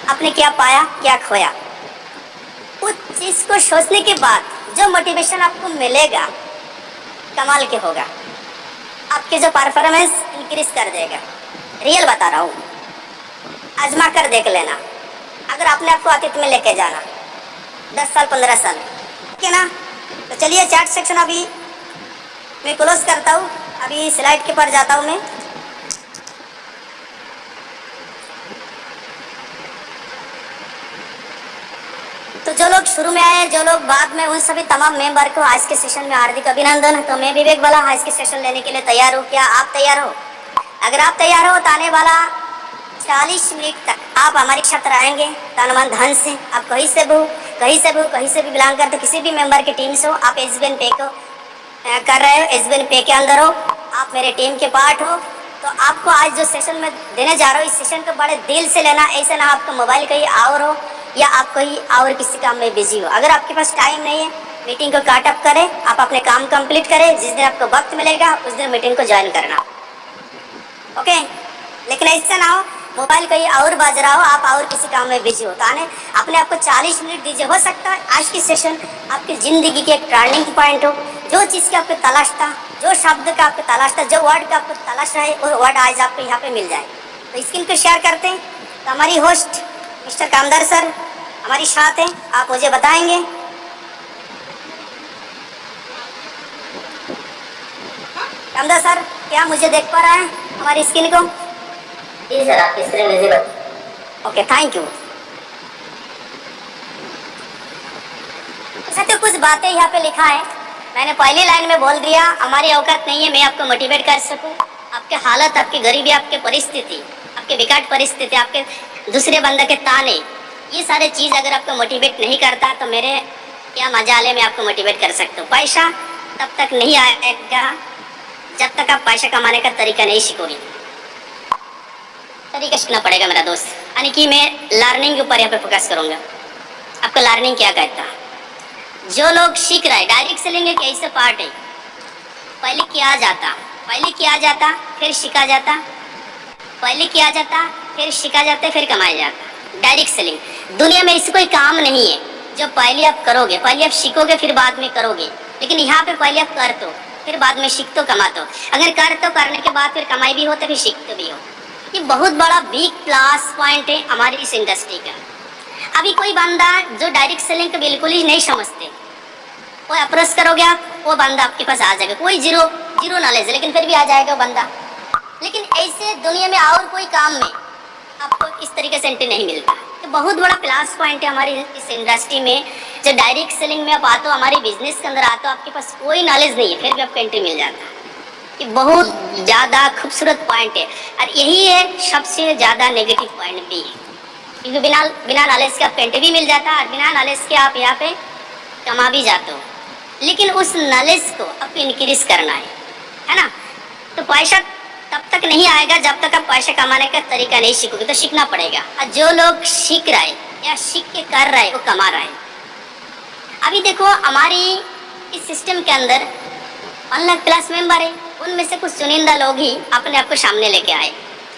आपने क्या पाया, क्या खोया, उस चीज को सोचने के बाद जो मोटिवेशन आपको मिलेगा कमाल के होगा। आपके जो परफॉर्मेंस इंक्रीज कर देगा। रियल बता रहा हूँ, आजमा कर देख लेना। अगर आपने आपको अतीत में लेके जाना 10 साल 15 साल, ठीक है ना। तो चलिए चैट सेक्शन अभी मैं क्लोज करता हूँ। अभी स्लाइड के पर जाता हूँ मैं। तो जो लोग शुरू में आए, जो लोग बाद में, उन सभी तमाम मेंबर को आज के सेशन में हार्दिक अभिनंदन। तो मैं विवेक वाला आज के सेशन लेने के लिए तैयार हूँ। क्या आप तैयार हो? अगर आप तैयार हो तो आने वाला 40 मिनट तक आप हमारे साथ रहेंगे तन मन धन से। आप कहीं से भी बिलोंग करते, किसी भी मेंबर की टीम से हो, आप SBN पे को कर रहे हो, SBN पे के अंदर हो, आप मेरे टीम के पार्ट हो, तो आपको आज जो सेशन में देने जा रहा हूँ, इस सेशन को बड़े दिल से लेना। ऐसा ना आपका मोबाइल कहीं और हो या आप कहीं और किसी काम में बिजी हो। अगर आपके पास टाइम नहीं है, मीटिंग को काट अप करें, आप अपने काम कंप्लीट करें। जिस दिन आपको वक्त मिलेगा उस दिन मीटिंग को ज्वाइन करना, ओके। लेकिन ऐसा ना हो मोबाइल कहीं और बज रहा हो, आप और किसी काम में बिजी हो, तो आने अपने आप को 40 मिनट दीजिए। हो सकता है आज की सेशन आपकी ज़िंदगी की एक टर्निंग पॉइंट हो। जो चीज़ का आपको तलाश था, जो शब्द का आपको तलाश था, जो वर्ड का आपको तलाश है, वो वर्ड आज आपको यहाँ पे मिल जाए। तो स्क्रीन को शेयर करते हैं। तो हमारी होस्ट मिस्टर कामदार सर हमारी साथ हैं, आप मुझे बताएंगे। कामदार सर, क्या मुझे देख पा रहा है हमारी स्क्रीन को? जी सर, आपकी screen visible. Okay, thank you. साथियों, कुछ बातें यहाँ पे लिखा है, मैंने पहली लाइन में बोल दिया। हमारी औकात नहीं है मैं आपको मोटिवेट कर सकूं। आपके हालत, आपकी गरीबी, आपके परिस्थिति, आपके विकट परिस्थिति, आपके दूसरे बंदे के ताने, ये सारे चीज़ अगर आपको मोटिवेट नहीं करता तो मेरे क्या मजाल है, मैं आपको मोटिवेट कर सकता हूँ। पैसा तब तक नहीं आएगा जब तक आप पैसा कमाने का तरीका नहीं सीखोगे। तरीका सीखना पड़ेगा मेरा दोस्त। यानी कि मैं लर्निंग के ऊपर यहाँ पे फोकस करूँगा। आपका लर्निंग क्या कहता है? जो लोग सीख रहे हैं, डायरेक्ट सेलिंग एक ऐसा पार्ट है, पहले किया जाता फिर सीखा जाता, पहले किया जाता फिर सीखा जाता फिर कमाया जाता। डायरेक्ट सेलिंग दुनिया में इससे कोई काम नहीं है जो पहले आप करोगे, पहले आप सीखोगे फिर बाद में करोगे। लेकिन यहाँ पे पहले आप कर दो फिर बाद में सीख तो कमा दो। अगर कर तो करने के बाद फिर कमाई भी हो तो फिर सीखते भी हो। ये बहुत बड़ा बिग प्लस पॉइंट है हमारी इस इंडस्ट्री का। अभी कोई बंदा जो डायरेक्ट सेलिंग को बिल्कुल ही नहीं समझते, वो अप्रोच करोगे आप, वो बंदा आपके पास आ जाएगा। कोई जीरो नॉलेज है लेकिन फिर भी आ जाएगा वो बंदा। लेकिन ऐसे दुनिया में और कोई काम में आपको इस तरीके से एंट्री नहीं मिलता। तो बहुत बड़ा प्लस पॉइंट है हमारी इस इंडस्ट्री में। जो डायरेक्ट सेलिंग में आप आते हो, हमारी बिजनेस के अंदर आते हो, आपके पास कोई नॉलेज नहीं है फिर भी आपको एंट्री मिल जाता है। ये बहुत ज़्यादा खूबसूरत पॉइंट है और यही है सबसे ज़्यादा नेगेटिव पॉइंट भी है, क्योंकि बिना नॉलेज के आपको एंट्री भी मिल जाता है और बिना नॉलेज के आप यहाँ पे कमा भी जाते हो। लेकिन उस नॉलेज को आपको इंक्रीज करना है ना। तो पैसा तब तक नहीं आएगा जब तक आप पैसा कमाने का तरीका नहीं सीखोगे। तो सीखना पड़ेगा। और जो लोग सीख रहे या सीख के कर रहे वो कमा रहे। अभी देखो हमारी इस सिस्टम के अंदर 1 लाख प्लस मेंबर है, उनमें से कुछ चुनिंदा लोग ही अपने आप को सामने लेके आए।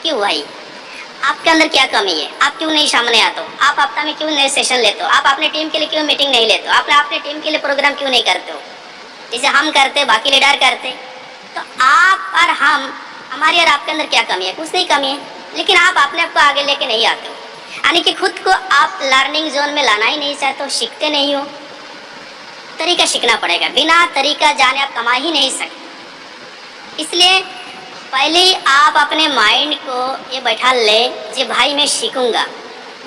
क्यों भाई? आपके अंदर क्या कमी है? आप क्यों नहीं सामने आते हो? आप हफ्ता में क्यों नहीं सेशन लेते हो? आप अपने टीम के लिए क्यों मीटिंग नहीं लेते हो? आप अपने टीम के लिए प्रोग्राम क्यों नहीं करते हो जैसे हम करते, बाकी लीडर करते? तो आप और हमारी और आपके अंदर क्या कमी है? कुछ नहीं कमी है, लेकिन आप अपने आप को आगे लेके नहीं आते हो। यानी कि खुद को आप लर्निंग जोन में लाना ही नहीं चाहते हो, सीखते नहीं हो। तरीका सीखना पड़ेगा, बिना तरीका जाने आप कमा ही नहीं सकते। इसलिए पहले आप अपने माइंड को ये बैठा ले कि भाई मैं सीखूंगा,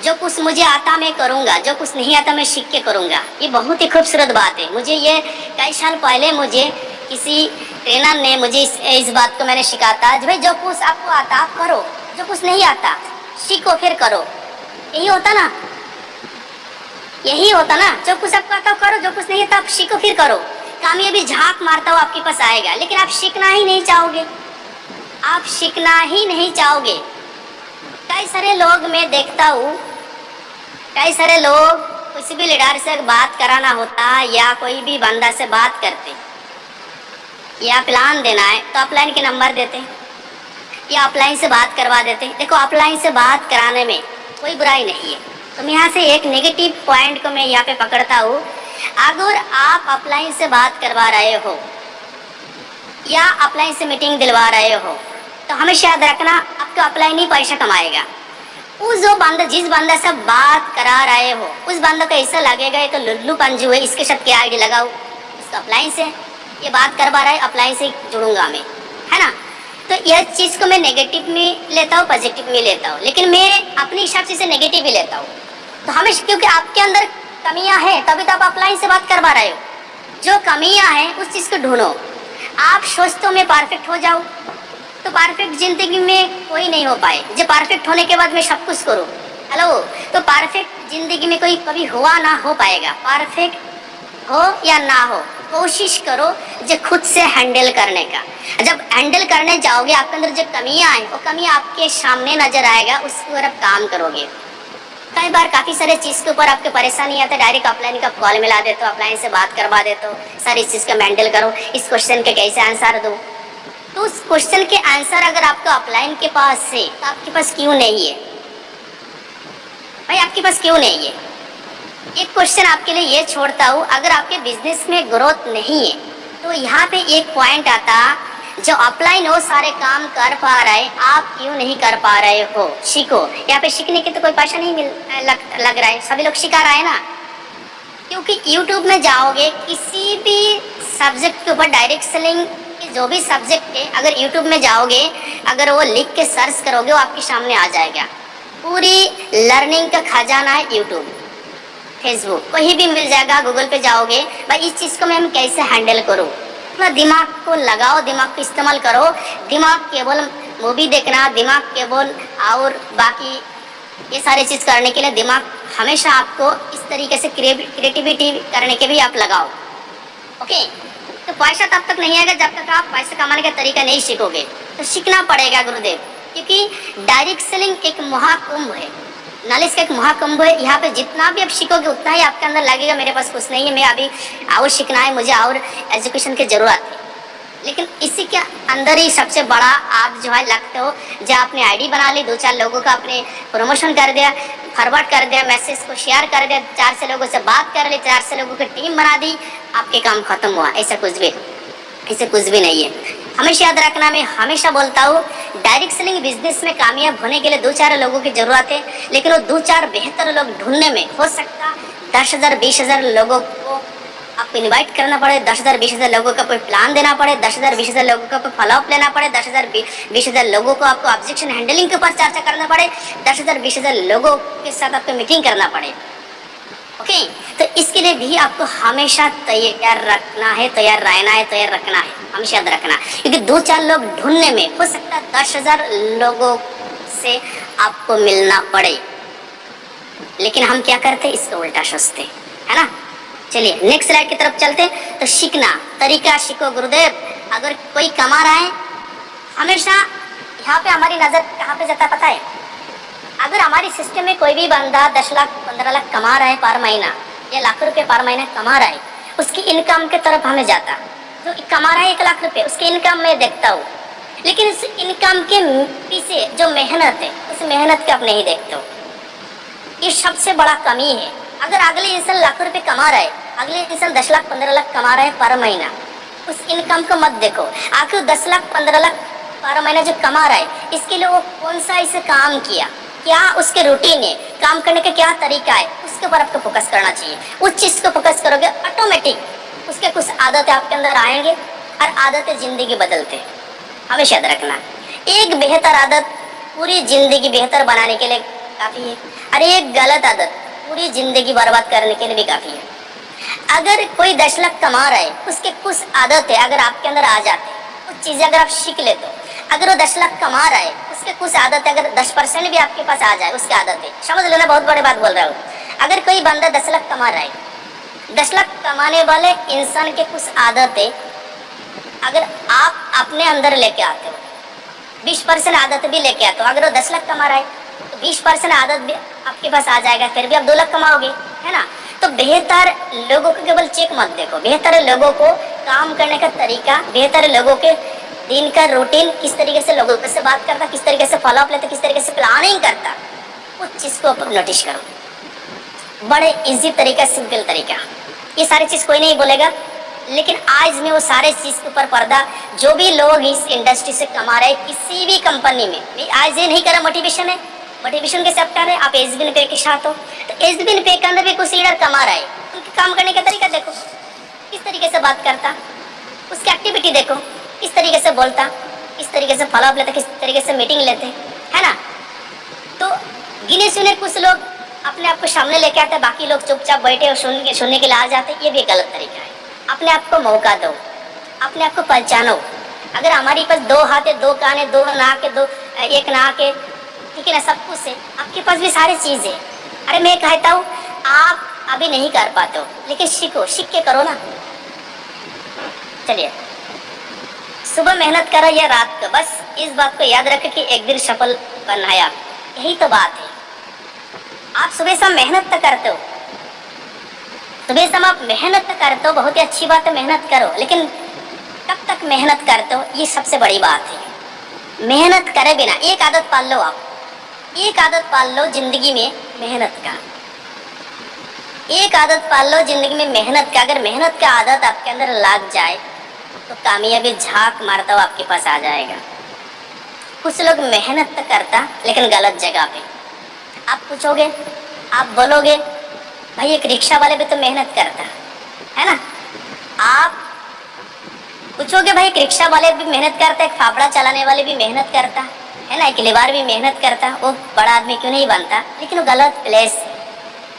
जो कुछ मुझे आता मैं करूंगा, जो कुछ नहीं आता मैं सीख के करूंगा। ये बहुत ही खूबसूरत बात है। मुझे ये कई साल पहले मुझे किसी ट्रेनर ने मुझे इस बात को मैंने सिखाता भाई जो कुछ आपको आता आप करो, जो कुछ नहीं आता सीखो फिर करो। यही होता ना, यही होता ना। जो कुछ आपको आता करो, जो कुछ नहीं आता आप सीखो फिर करो। कामयाबी झांक मारता हुआ आपके पास आएगा, लेकिन आप सीखना ही नहीं चाहोगे। आप सीखना ही नहीं चाहोगे। कई सारे लोग मैं देखता हूँ, कई सारे लोग किसी भी लीडर से बात कराना होता या कोई भी बंदा से बात करते या प्लान देना है तो ऑफलाइन के नंबर देते या ऑफलाइन से बात करवा देते। देखो ऑफलाइन से बात कराने में कोई बुराई नहीं है। तो मैं यहाँ से एक नेगेटिव पॉइंट को मैं यहाँ पे पकड़ता हूँ। अगर आप अपलाइन से बात करवा रहे हो या अपलाइन से मीटिंग दिलवा रहे हो तो हमेशा याद रखना आपका अपलाइन ही पैसा कमाएगा। उस जो बंदा जिस बंदा से बात करा रहे हो उस बंदा को ऐसा लगेगा ये तो लुल्लू पंजू है, इसके साथ क्या आईडी लगाओ, इसका अपलाइन से ये बात करवा रहा है, अपलाइन से जुड़ूंगा मैं, है ना। तो यह चीज़ को मैं नेगेटिव में लेता हूँ, पॉजिटिव में लेता हूँ, लेकिन मैं अपने हिसाब से नेगेटिव ही लेता हूँ। तो हमेशा क्योंकि आपके अंदर कमियां हैं तभी तो आप अपलाइन से बात करवा रहे हो। जो कमियां हैं उस चीज़ को ढूंढो। आप सोचते हो मैं परफेक्ट हो जाऊँ तो परफेक्ट जिंदगी में कोई नहीं हो पाए। जब परफेक्ट होने के बाद मैं सब कुछ करूँ, हेलो, तो परफेक्ट जिंदगी में कोई कभी हुआ ना हो पाएगा। परफेक्ट हो या ना हो, कोशिश करो जो खुद से हैंडल करने का। जब हैंडल करने जाओगे आपके अंदर जो कमियां हैं वो कमी आपके सामने नजर आएगा, उसके ऊपर आप काम करोगे। कई बार काफ़ी सारे चीज़ के ऊपर आपके परेशानी आता है, डायरेक्ट अपलाइन का कॉल मिला देते हो, अपलाइन से बात करवा देते हो, सर इस चीज़ का हैंडल करो, इस क्वेश्चन के कैसे आंसर दो। तो उस क्वेश्चन के आंसर अगर आपको अपलाइन के पास है तो आपके पास क्यों नहीं है भाई, आपके पास क्यों नहीं है। एक क्वेश्चन आपके लिए ये छोड़ता हूँ, अगर आपके बिजनेस में ग्रोथ नहीं है तो यहाँ पे एक पॉइंट आता, जो अपलाइन हो सारे काम कर पा रहे आप क्यों नहीं कर पा रहे हो। सीखो। यहाँ पे सीखने के तो कोई पैसा नहीं लग रहा है, सभी लोग सिखा रहा है ना। क्योंकि यूट्यूब में जाओगे किसी भी सब्जेक्ट के ऊपर, डायरेक्ट सेलिंग जो भी सब्जेक्ट है, अगर यूट्यूब में जाओगे अगर वो लिख के सर्च करोगे वो आपके सामने आ जाएगा। पूरी लर्निंग का खजाना है यूट्यूब, फेसबुक, कहीं भी मिल जाएगा। गूगल पे जाओगे भाई इस चीज़ को मैं कैसे हैंडल करूँ, अपना दिमाग को लगाओ, दिमाग को इस्तेमाल करो। दिमाग केवल मूवी देखना, दिमाग केवल और बाकी ये सारी चीज़ करने के लिए दिमाग हमेशा आपको इस तरीके से क्रिएटिविटी करने के भी आप लगाओ। ओके, तो पैसा तब तक नहीं आएगा जब तक आप पैसे कमाने का तरीका नहीं सीखोगे। तो सीखना पड़ेगा गुरुदेव, क्योंकि डायरेक्ट सेलिंग एक महाकुंभ है, नॉलेज का एक महाकुंभ है। यहाँ पे जितना भी आप सीखोगे उतना ही आपके अंदर लगेगा मेरे पास कुछ नहीं है, मैं अभी और सीखना है, मुझे और एजुकेशन की ज़रूरत है। लेकिन इसी के अंदर ही सबसे बड़ा आप जो है लगते हो, जब आपने आईडी बना ली, 2-4 लोगों का आपने प्रमोशन कर दिया, फॉरवर्ड कर दिया, मैसेज को शेयर कर दिया, 4 से लोगों से बात कर ली, 4 से लोगों की टीम बना दी, आपके काम खत्म हुआ। ऐसा कुछ भी नहीं है। हमेशा याद रखना, मैं हमेशा बोलता हूँ डायरेक्ट सेलिंग बिजनेस में कामयाब होने के लिए 2-4 लोगों की ज़रूरत है, लेकिन वो 2-4 बेहतर लोग ढूंढने में हो सकता 10,000 20,000 लोगों को आपको इनवाइट करना पड़े, 10,000 20,000 लोगों का कोई प्लान देना पड़े, 10,000 20,000 लोगों का कोई फॉलोअप लेना पड़े, 10,000 20,000 लोगों को आपको ऑब्जेक्शन हैंडलिंग के ऊपर चर्चा करना पड़े, 10,000 20,000 लोगों के साथ आपको मीटिंग करना पड़े। ओके, तो इसके लिए भी आपको हमेशा तैयार रखना है, तैयार रहना है, तैयार रखना है, हमेशा याद रखना। क्योंकि 2-4 लोग ढूंढने में हो सकता है 10,000 लोगों से आपको मिलना पड़े, लेकिन हम क्या करते हैं, इसका उल्टा सोचते, है ना। चलिए नेक्स्ट स्लाइड की तरफ चलते हैं। तो सीखना तरीका सीखो गुरुदेव। अगर कोई कमा रहा है, हमेशा यहाँ पे हमारी नज़र कहाँ पे जाता है पता है, अगर हमारी सिस्टम में कोई भी बंदा 10 लाख 15 लाख कमा रहा है पर महीना, या लाख रुपए पर महीना कमा रहा है, उसकी इनकम के तरफ हमें जाता। जो कमा रहा है 1 लाख रुपए, उसकी इनकम में देखता हूँ, लेकिन उस इनकम के पीछे जो मेहनत है उस मेहनत को आप नहीं देखते हो। ये सबसे बड़ा कमी है। अगर अगले इंसान लाख रुपए कमा रहा है, अगले इंसान 10 लाख 15 लाख कमा रहा है पर महीना, उस इनकम को मत देखो। आखिर 10 लाख 15 लाख पर महीना जो कमा रहा है, इसके लिए वो कौन सा इसे काम किया, क्या उसके रूटीन है, काम करने का क्या तरीका है, उसके ऊपर आपको फोकस करना चाहिए। उस चीज़ को फोकस करोगे ऑटोमेटिक उसके कुछ आदतें आपके अंदर आएंगे, और आदतें जिंदगी बदलते। हमेशा याद रखना, एक बेहतर आदत पूरी जिंदगी बेहतर बनाने के लिए काफ़ी है, और एक गलत आदत पूरी जिंदगी बर्बाद करने के लिए भी काफ़ी है। अगर कोई 10 लाख कमा रहा है, उसके कुछ आदतें अगर आपके अंदर आ जाते, कुछ चीज़ें अगर आप सीख लेते हो, अगर वो 10 लाख कमा रहा है, उसके कुछ आदतें अगर 10% भी आपके पास आ जाए, उसकी आदतें समझ लेना, बहुत बड़ी बात बोल रहा हूँ। अगर कोई बंदा 10 लाख कमा रहा है, 10 लाख कमाने वाले इंसान के कुछ आदतें अगर आप अपने अंदर लेके आते हो, 20% आदत भी लेके आते हो, अगर वो 10 लाख कमा रहा है तो 20% आदत भी आपके पास आ जाएगा, फिर भी आप 2 लाख कमाओगे, है ना। तो बेहतर लोगों को केवल चेक मत देखो, बेहतर लोगों को काम करने का तरीका, बेहतर लोगों के दिन का रूटीन, किस तरीके से लोगों से बात करता, किस तरीके से फॉलोअप लेता, किस तरीके से प्लानिंग करता, उस चीज़ को आप नोटिस करो। बड़े इजी तरीका, सिंपल तरीका, ये सारी चीज़ कोई नहीं बोलेगा, लेकिन आज में वो सारे चीज़ के ऊपर पर्दा जो भी लोग इस इंडस्ट्री से कमा रहे हैं किसी भी कंपनी में, मैं आज ये नहीं कर रहा मोटिवेशन है, मोटिवेशन के सेक्टर है, आप एसबीएन पे के साथ हो, तो एसबीएन पे के अंदर भी कुछ लीडर कमा रहा है, उनके काम करने का तरीका देखो, किस तरीके से बात करता, उसकी एक्टिविटी देखो, किस तरीके से बोलता, किस तरीके से फॉलोअप लेते, किस तरीके से मीटिंग लेते, है ना। तो गिने चुने कुछ लोग अपने आप को सामने लेके आते, बाकी लोग चुपचाप बैठे और सुनने के लिए आ जाते, ये भी गलत तरीका है। अपने आप को मौका दो, अपने आप को पहचानो। अगर हमारे पास दो हाथ है, दो कान है, दो नाक है, एक नाक है, ठीक है ना, सब कुछ है, आपके पास भी सारी चीज़ है। अरे मैं कहता हूँ आप अभी नहीं कर पाते हो, लेकिन सीखो, सीख के करो ना। चलिए, सुबह मेहनत करो या रात को, बस इस बात को याद रखें कि एक दिन सफल बनना है आप, यही तो बात है। आप सुबह शाम मेहनत तो करते हो, सुबह शाम आप मेहनत तो करते हो, बहुत ही अच्छी बात है, मेहनत करो, लेकिन कब तक मेहनत करते हो, ये सबसे बड़ी बात है। मेहनत करे बिना एक आदत पाल लो, आप एक आदत पाल लो जिंदगी में मेहनत का, एक आदत पाल लो जिंदगी में मेहनत का। अगर मेहनत का आदत आपके अंदर लग जाए तो कामयाबी झांक मारता हुआ आपके पास आ जाएगा। कुछ लोग मेहनत तो करता लेकिन गलत जगह पे। आप पूछोगे, आप बोलोगे भाई एक रिक्शा वाले भी तो मेहनत करता है ना, आप पूछोगे भाई एक रिक्शा वाले भी मेहनत करता, एक फाफड़ा चलाने वाले भी मेहनत करता है ना, एक लेबार भी मेहनत करता, वो बड़ा आदमी क्यों नहीं बनता, लेकिन वो गलत प्लेस।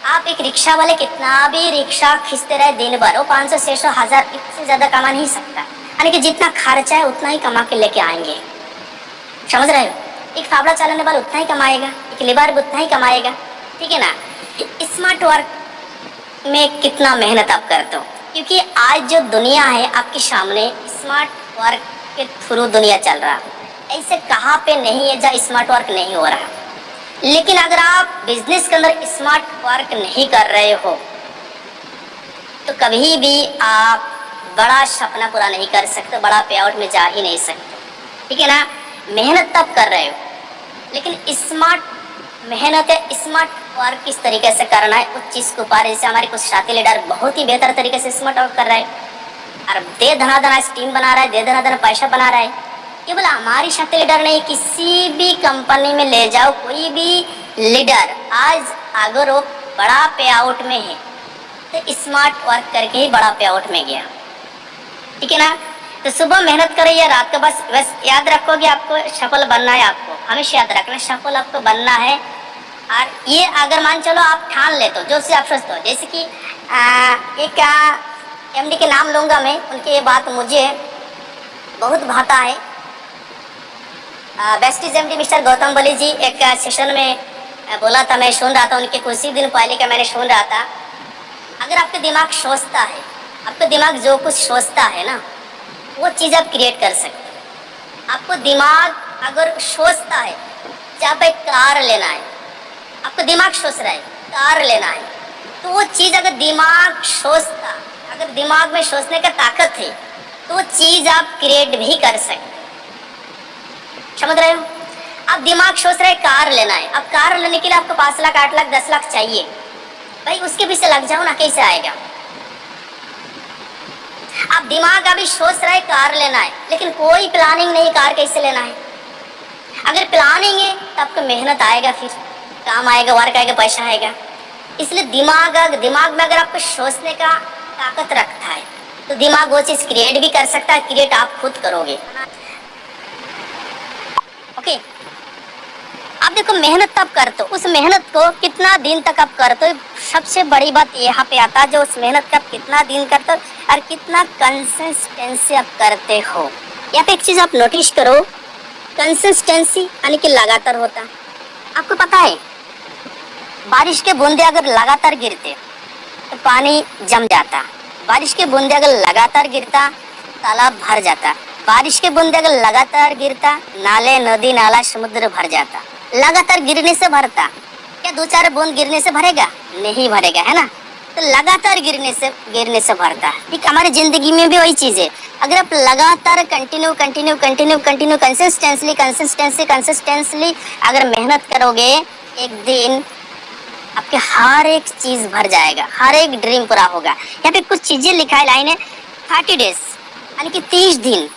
आप एक रिक्शा वाले कितना भी रिक्शा खींचते रहे दिन भर, वो 500 600 1000 इससे ज़्यादा कमा नहीं सकता, यानी कि जितना खर्चा है उतना ही कमा के लेके आएंगे, समझ रहे हो। एक फावड़ा चलाने वाला उतना ही कमाएगा, एक लेबर भी उतना ही कमाएगा, ठीक है ना। स्मार्ट वर्क में कितना मेहनत आप करते हो, क्योंकि आज जो दुनिया है आपके सामने स्मार्ट वर्क के थ्रू दुनिया चल रहा है। ऐसे कहाँ पे नहीं है जहाँ स्मार्ट वर्क नहीं हो रहा। लेकिन अगर आप बिजनेस के अंदर स्मार्ट वर्क नहीं कर रहे हो तो कभी भी आप बड़ा सपना पूरा नहीं कर सकते, बड़ा पे आउट में जा ही नहीं सकते, ठीक है ना। मेहनत तब कर रहे हो, लेकिन स्मार्ट मेहनत है, स्मार्ट वर्क किस तरीके से करना है उस चीज़ को पार। जैसे हमारे कुछ साथी लीडर बहुत ही बेहतर तरीके से स्मार्ट वर्क कर रहे हैं और दे धनाधन टीम बना रहा है, दे धनाधन पैसा बना रहा है। केवल हमारी साथी लीडर नहीं, किसी भी कंपनी में ले जाओ, कोई भी लीडर आज अगर वो बड़ा पे आउट में है तो स्मार्ट वर्क करके ही बड़ा पे आउट में गया, ठीक है ना। तो सुबह मेहनत करो या रात को, बस याद रखो कि आपको सफल बनना है, आपको हमेशा याद रखना सफल आपको बनना है। और ये अगर मान चलो आप ठान लेते हो, जो से आप सोचते हो, जैसे कि एक एमडी के नाम लूँगा मैं, उनकी ये बात मुझे बहुत भाता है। बेस्टीज एमडी मिस्टर गौतम बली जी एक सेशन में बोला था, मैं सुन रहा था उनके कुछ ही दिन पहले का मैंने सुन रहा था। अगर आपका दिमाग सोचता है, आपका दिमाग जो कुछ सोचता है ना वो चीज़ आप क्रिएट कर सकते। आपको दिमाग अगर सोचता है जब एक कार लेना है, आपको दिमाग सोच रहा है कार लेना है, तो वो चीज़ अगर दिमाग सोचता, अगर दिमाग में सोचने का ताकत है तो वो चीज़ आप क्रिएट भी कर सकते, समझ रहे हो। आप दिमाग सोच रहे कार लेना है, अब कार लेने के लिए आपको 5 लाख 8 लाख 10 लाख चाहिए, भाई उसके पीछे लग जाओ ना, कैसे आएगा। आप दिमाग अभी सोच रहे कार लेना है लेकिन कोई प्लानिंग नहीं कार कैसे लेना है। अगर प्लानिंग है तो आपको मेहनत आएगा, फिर काम आएगा, वर्क आएगा, पैसा आएगा। इसलिए दिमाग में अगर आपको सोचने का ताकत रखता है तो दिमाग वो चीज़ क्रिएट भी कर सकता है, क्रिएट आप खुद करोगे। ओके, आप देखो मेहनत तब करते हो, उस मेहनत को कितना दिन तक आप करते हो, सबसे बड़ी बात यहाँ पे आता है, जो उस मेहनत का कितना दिन करते हो और कितना कंसिस्टेंसी आप करते हो। यहाँ पे एक चीज़ आप नोटिस करो, कंसिस्टेंसी यानी कि लगातार होता। आपको पता है बारिश के बूंदे अगर लगातार गिरते तो पानी जम जाता, बारिश के बूंदे अगर लगातार गिरता तालाब भर जाता, बारिश के बूंदे अगर लगातार गिरता नाले नदी नाला समुद्र भर जाता। लगातार गिरने से भरता क्या 2-4 बूंद गिरने से भरेगा? नहीं भरेगा, है ना। तो लगातार गिरने से भरता। ठीक, हमारी जिंदगी में भी वही चीज़ है। अगर आप लगातार कंटिन्यू कंसिस्टेंसली अगर मेहनत करोगे एक दिन आपके हर एक चीज भर जाएगा, हर एक ड्रीम पूरा होगा। यहाँ पे कुछ चीजें लिखा है, लाइन है 30 डेज यानी कि 30 दिन।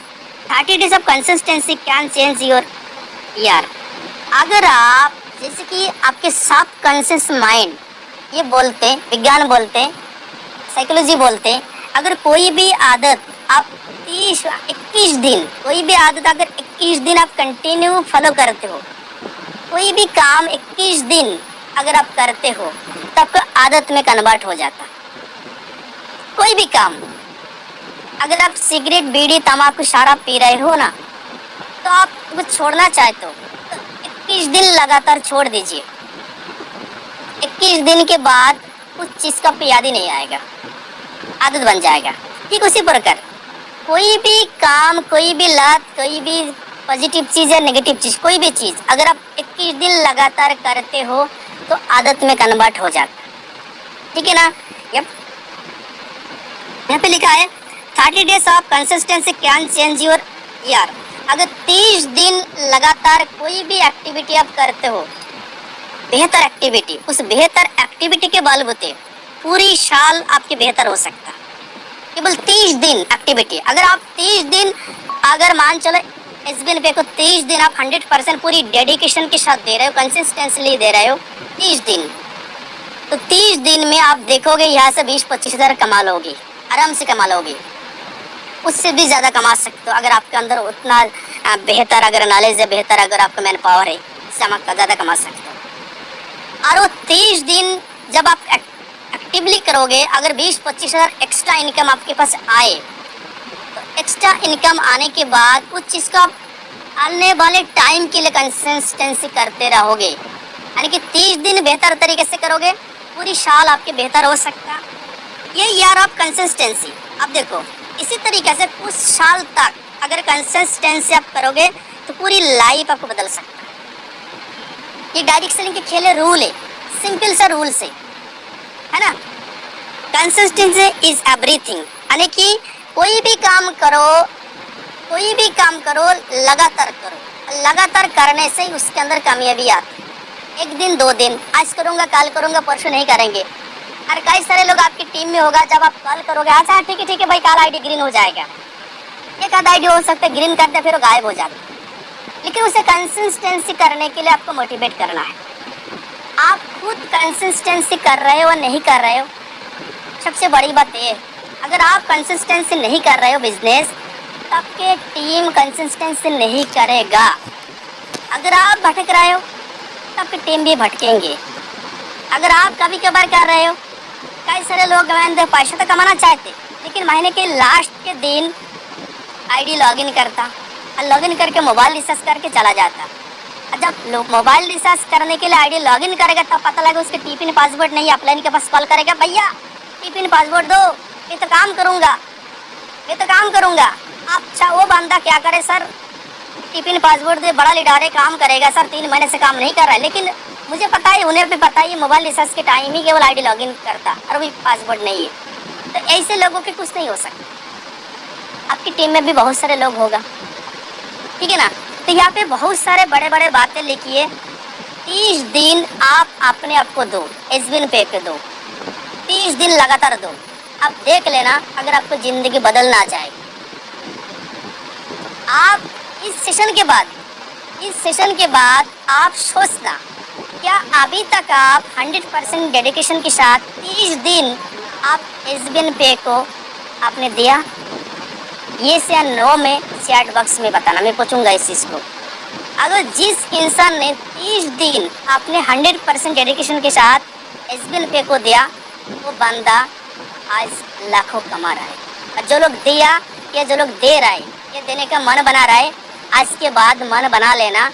30 days of consistency can change your year. अगर आप जैसे कि आपके सब कॉन्शियस माइंड ये बोलते, विज्ञान बोलते, साइकोलॉजी बोलते, अगर कोई भी आदत आप 21 दिन, कोई भी आदत अगर 21 दिन आप कंटिन्यू फॉलो करते हो, कोई भी काम 21 दिन अगर आप करते हो तो आपका आदत में कन्वर्ट हो जाता। कोई भी काम, अगर आप सिगरेट, बीड़ी, तंबाकू, शराब पी रहे हो ना, तो आप कुछ छोड़ना चाहते हो तो 21 दिन लगातार छोड़ दीजिए। 21 दिन के बाद कुछ चीज का याद ही नहीं आएगा, आदत बन जाएगा। ठीक उसी प्रकार कोई भी काम, कोई भी लत, कोई भी पॉजिटिव चीज या नेगेटिव चीज, कोई भी चीज अगर आप 21 दिन लगातार करते हो तो आदत में कन्वर्ट हो जाता। ठीक है ना? यहाँ पे लिखा है 30 days of consistency can change your year. अगर 30 दिन लगातार कोई भी एक्टिविटी आप करते हो, बेहतर एक्टिविटी, उस बेहतर एक्टिविटी के बलबूते पूरी साल आपके बेहतर हो सकता। केवल 30 दिन एक्टिविटी, अगर आप 30 दिन अगर मान चलो एसबीएन पे को 30 दिन आप 100% पूरी डेडिकेशन के साथ दे रहे हो, कंसिस्टेंटली दे रहे हो 30 दिन, तो 30 दिन में आप देखोगे यहाँ से 20-25 हज़ार कमा लोगे, आराम से कमा लोगे। उससे भी ज़्यादा कमा सकते हो अगर आपके अंदर उतना बेहतर अगर नॉलेज है, बेहतर अगर आपका मैन पावर है, इससे आप ज़्यादा कमा सकते हो। और वो 30 दिन जब आप एक्टिवली करोगे, अगर 20-25 हज़ार एक्स्ट्रा इनकम आपके पास आए, तो एक्स्ट्रा इनकम आने के बाद उस चीज़ को आप आने वाले टाइम के लिए कंसिस्टेंसी करते रहोगे, यानी कि 30 दिन बेहतर तरीके से करोगे, पूरी साल आपके बेहतर हो सकता। ये यार आप कंसिस्टेंसी, अब देखो इसी तरीके से कुछ साल तक अगर कंसिस्टेंसी आप करोगे तो पूरी लाइफ आपको बदल सकता है। ये डायरेक्ट सेलिंग के खेले रूल है, सिंपल सा रूल से, है ना? कंसिस्टेंसी इज एवरीथिंग, यानी कि कोई भी काम करो, कोई भी काम करो लगातार करो, लगातार करने से ही उसके अंदर कामयाबी आती है। एक दिन, 2 दिन, आज करूँगा, कल करूँगा, परसों नहीं करेंगे। और कई सारे लोग आपकी टीम में होगा, जब आप कॉल करोगे, अच्छा ठीक है भाई, कल आईडी ग्रीन हो जाएगा। एक आधा आईडी हो सकता है ग्रीन करते फिर वो गायब हो जाता, लेकिन उसे कंसिस्टेंसी करने के लिए आपको मोटिवेट करना है। आप खुद कंसिस्टेंसी कर रहे हो और नहीं कर रहे हो, सबसे बड़ी बात ये, अगर आप कंसिस्टेंसी नहीं कर रहे हो बिजनेस, तो आपके टीम कंसिस्टेंसी नहीं करेगा। अगर आप भटक रहे हो तो आपकी टीम भी भटकेंगे। अगर आप कभी कभार कर रहे हो, कई सारे लोग पैसा तो कमाना चाहते, लेकिन महीने के लास्ट के दिन आईडी लॉगिन करता और लॉगिन करके मोबाइल रिचार्ज करके चला जाता। और जब लोग मोबाइल रिचार्ज करने के लिए आईडी लॉगिन करेगा तब पता लगा उसके टिपिन पासवर्ड नहीं, अपलाइन के पास कॉल करेगा, भैया टिपिन पासवर्ड दो, ये तो काम करूँगा, ये तो काम करूँगा। अच्छा वो बंदा क्या करे, सर टिपिन पासवर्ड दे, बड़ा लीडर है, काम करेगा सर, 3 महीने से काम नहीं कर रहा है, लेकिन मुझे पता है, उन्हें भी पता है मोबाइल रिचार्ज के टाइम ही केवल आईडी लॉगिन करता और वही पासवर्ड नहीं है। तो ऐसे लोगों के कुछ नहीं हो सकता। आपकी टीम में भी बहुत सारे लोग होगा, ठीक है ना? तो यहाँ पे बहुत सारे बड़े बड़े बातें लिखिए। 30 दिन आप अपने आप को दो, एसबीएन पे दो, 30 दिन लगातार दो। आप देख लेना अगर आपको ज़िंदगी बदलना चाहे। आप इस सेशन के बाद आप सोचना, क्या अभी तक आप 100% डेडिकेशन के साथ 30 दिन आप एसबीएन पे को आपने दिया? ये से या नो में चैट बॉक्स में बताना, मैं पूछूंगा इस चीज़ को। अगर जिस इंसान ने 30 दिन आपने 100% डेडिकेशन के साथ एसबीएन पे को दिया, वो बंदा आज लाखों कमा रहा है। और जो लोग दिया या जो लोग दे रहा है, ये देने का मन बना रहा है, आज के बाद मन बना लेना,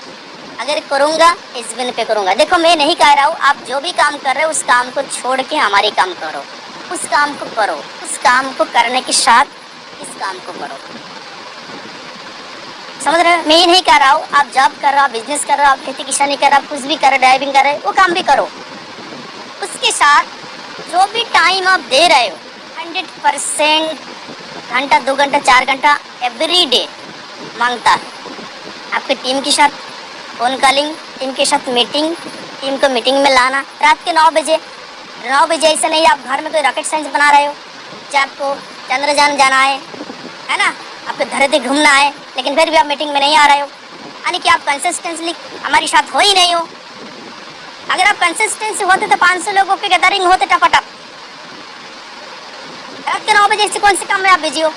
अगर करूँगा एसबीएन पे करूँगा। देखो मैं नहीं कह रहा हूँ आप जो भी काम कर रहे हो उस काम को छोड़ के हमारी काम करो, उस काम को करो, उस काम को करने के साथ इस काम को करो। समझ रहे हो? मैं ये नहीं कह रहा हूँ आप जॉब कर रहे हो, बिजनेस कर रहे हो, आप खेती किसानी कर रहे हो, कुछ भी कर रहे हो, ड्राइविंग कर रहे हो, वो काम भी करो। उसके साथ जो भी टाइम आप दे रहे हो 100% घंटा, 2 घंटा, 4 घंटा एवरी डे मांगता है। आपकी टीम के साथ फ़ोन कॉलिंग, टीम के साथ मीटिंग, टीम को मीटिंग में लाना रात के 9 बजे ऐसे नहीं आप घर में कोई रॉकेट साइंस बना रहे हो कि आपको चंद्रयान जाना है ना, आपको धरती घूमना है, लेकिन फिर भी आप मीटिंग में नहीं आ रहे हो, यानी कि आप कंसिस्टेंटली हमारी साथ हो ही नहीं हो। अगर आप कंसिस्टेंसी होते तो 500 लोगों के गैदरिंग होते टपाटप। रात के 9 बजे से कौन से काम में आप बिजी हो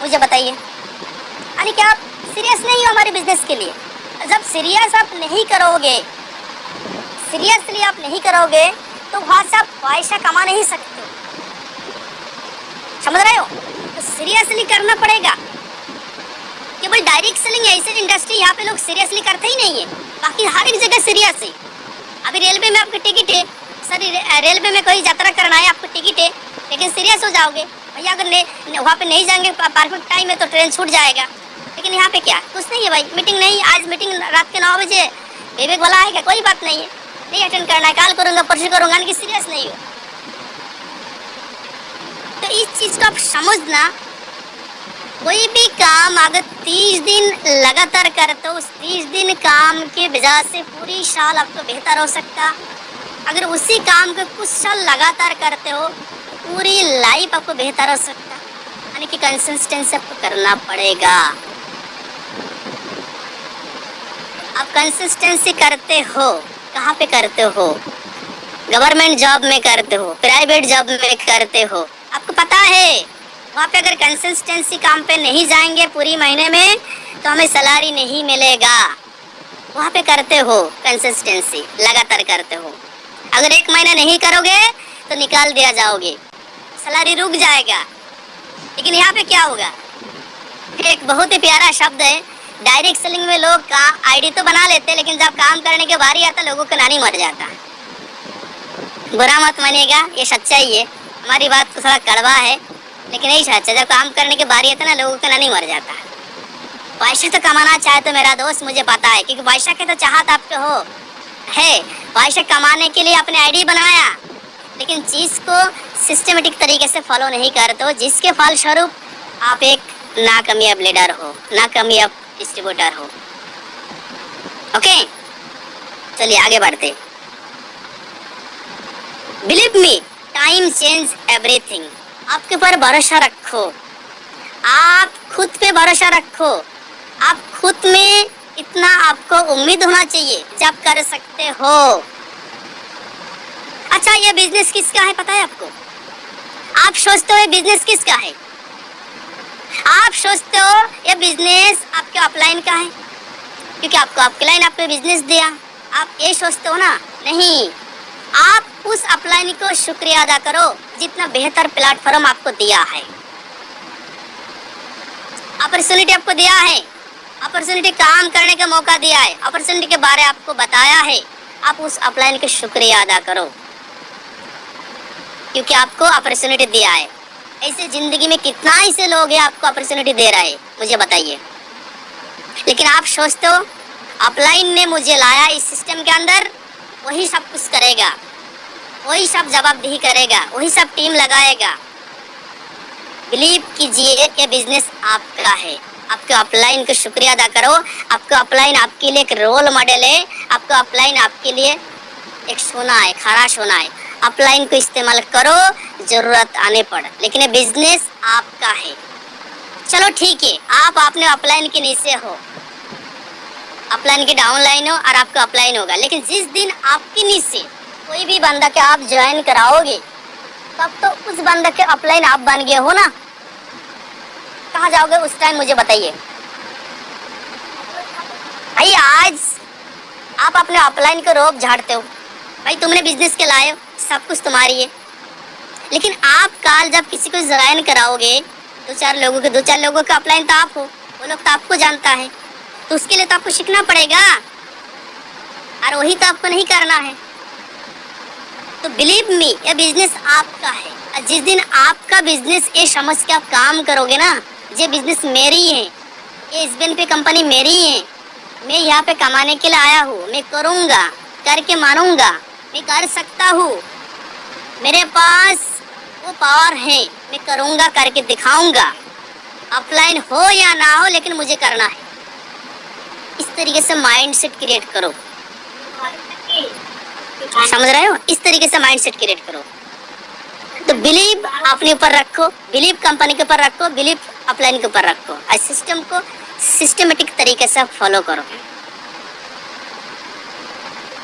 मुझे बताइए, यानी कि आप सीरियस नहीं हो हमारे बिजनेस के लिए। जब सीरियस आप नहीं करोगे, सीरियसली आप नहीं करोगे तो वहां से आप पैसा कमा नहीं सकते, समझ रहे हो? तो सीरियसली करना पड़ेगा। केवल डायरेक्ट सेलिंग ऐसी इंडस्ट्री यहाँ पे लोग सीरियसली करते ही नहीं है, बाकी हर एक जगह सीरियस है। अभी रेलवे में आपकी टिकट है, सर रेलवे में कोई यात्रा करना है, आपको टिकट है, लेकिन सीरियस हो जाओगे भैया, अगर वहाँ पे नहीं जाएंगे परफेक्ट टाइम है तो ट्रेन छूट जाएगा। लेकिन यहाँ पे क्या कुछ नहीं है भाई, मीटिंग नहीं, आज मीटिंग रात के 9 बजे विवेक बोला है क्या, कोई बात नहीं है, नहीं अटेंड करना है, कॉल करूँगा परसों करूँगा, यानी कि सीरियस नहीं हो। तो इस चीज़ को आप समझना, कोई भी काम अगर 30 दिन लगातार करते हो, उस 30 दिन काम के वजह से पूरी साल आपको बेहतर हो सकता। अगर उसी काम को कुछ साल लगातार करते हो पूरी लाइफ आपको बेहतर हो सकता, यानी कि कंसिस्टेंसी आपको करना पड़ेगा। आप कंसिस्टेंसी करते हो, कहाँ पे करते हो? गवर्नमेंट जॉब में करते हो, प्राइवेट जॉब में करते हो, आपको पता है वहाँ पे अगर कंसिस्टेंसी काम पे नहीं जाएंगे पूरी महीने में तो हमें सैलरी नहीं मिलेगा। वहाँ पे करते हो कंसिस्टेंसी, लगातार करते हो। अगर 1 महीना नहीं करोगे तो निकाल दिया जाओगे, सैलरी रुक जाएगा। लेकिन यहाँ पे क्या होगा, एक बहुत ही प्यारा शब्द है, डायरेक्ट सेलिंग में लोग का आईडी तो बना लेते हैं, लेकिन जब काम करने के बारी आता लोगों का नानी मर जाता। बुरा मत मानिएगा, ये सच्चाई है, हमारी बात तो थोड़ा कड़वा है लेकिन यही सच्चा, जब काम करने के बारी आता ना लोगों का नानी मर जाता। पैसा तो कमाना चाहे तो मेरा दोस्त मुझे पता है, क्योंकि पैसा के तो चाहत आपके हो है, पैसा कमाने के लिए आपने आईडी बनाया, लेकिन चीज़ को सिस्टमेटिक तरीके से फॉलो नहीं करते हो, जिसके फलस्वरूप आप एक नाकामयाब लीडर हो, नाकामयाब डिस्ट्रीब्यूटर हो। ओके, चलिए आगे बढ़ते। Believe me, time change everything. आपके ऊपर भरोसा रखो, आप खुद पे भरोसा रखो, आप खुद में इतना आपको उम्मीद होना चाहिए जब कर सकते हो। अच्छा, ये बिजनेस किसका है पता है आपको? आप सोचते हो ये बिजनेस किसका है? आप सोचते हो ये बिजनेस आपके अपलाइन का है क्योंकि आपको आपके लाइन आपको बिजनेस दिया, आप ये सोचते हो ना? नहीं, आप उस अपलाइन को शुक्रिया अदा करो जितना बेहतर प्लेटफॉर्म आपको दिया है, अपॉर्चुनिटी आपको दिया है, अपॉर्चुनिटी काम करने का मौका दिया है, अपॉर्चुनिटी के बारे में आपको बताया है, आप उस अपलाइन को शुक्रिया अदा करो क्योंकि आपको अपॉर्चुनिटी दिया है। ऐसे जिंदगी में कितना ऐसे लोग हैं आपको अपॉर्चुनिटी दे रहे हैं मुझे बताइए, लेकिन आप सोचते हो अपलाइन ने मुझे लाया इस सिस्टम के अंदर, वही सब कुछ करेगा, वही सब जवाबदेही करेगा, वही सब टीम लगाएगा। बिलीव कीजिए कि बिजनेस आपका है, आपके अपलाइन को शुक्रिया अदा करो। आपका अपलाइन आपके लिए एक रोल मॉडल है, आपका अपलाइन आपके लिए एक सोना है, खारा सोना है। अपलाइन को इस्तेमाल करो जरूरत आने पर, लेकिन ये बिजनेस आपका है। चलो ठीक है, आप अपने अपलाइन के नीचे हो, अपलाइन के डाउनलाइन हो और आपका अपलाइन होगा, लेकिन जिस दिन आपके नीचे कोई भी बंदा के आप ज्वाइन कराओगे तब तो उस बंदा के अपलाइन आप बन गए हो ना। कहाँ जाओगे उस टाइम मुझे बताइए भाई। आज आप अपने अपलाइन को रोब झाड़ते हो, भाई तुमने बिजनेस के लाए हो, सब कुछ तुम्हारी है, लेकिन आप कल जब किसी को ज्वाइन कराओगे दो चार लोगों का अपलाइन तो आप हो, वो लोग तो आपको जानता है, तो उसके लिए तो आपको सीखना पड़ेगा और वही तो आपको नहीं करना है। तो बिलीव मी, ये बिजनेस आपका है, और जिस दिन आपका बिजनेस ये समझ के आप काम करोगे ना, ये बिजनेस मेरी है, ये एसबीएन पे कंपनी मेरी है, मैं यहाँ पे कमाने के लिए आया हूँ, मैं करूँगा, करके मानूंगा, मैं कर सकता हूँ, मेरे पास वो पावर है, मैं करूँगा, करके दिखाऊंगा, अपलाइन हो या ना हो लेकिन मुझे करना है। इस तरीके से माइंडसेट क्रिएट करो। समझ रहे हो? इस तरीके से माइंड सेट क्रिएट करो। तो बिलीव अपने ऊपर रखो, बिलीव कंपनी के ऊपर रखो, बिलीव अपलाइन के ऊपर रखो, और सिस्टम को सिस्टमेटिक तरीके से फॉलो करो।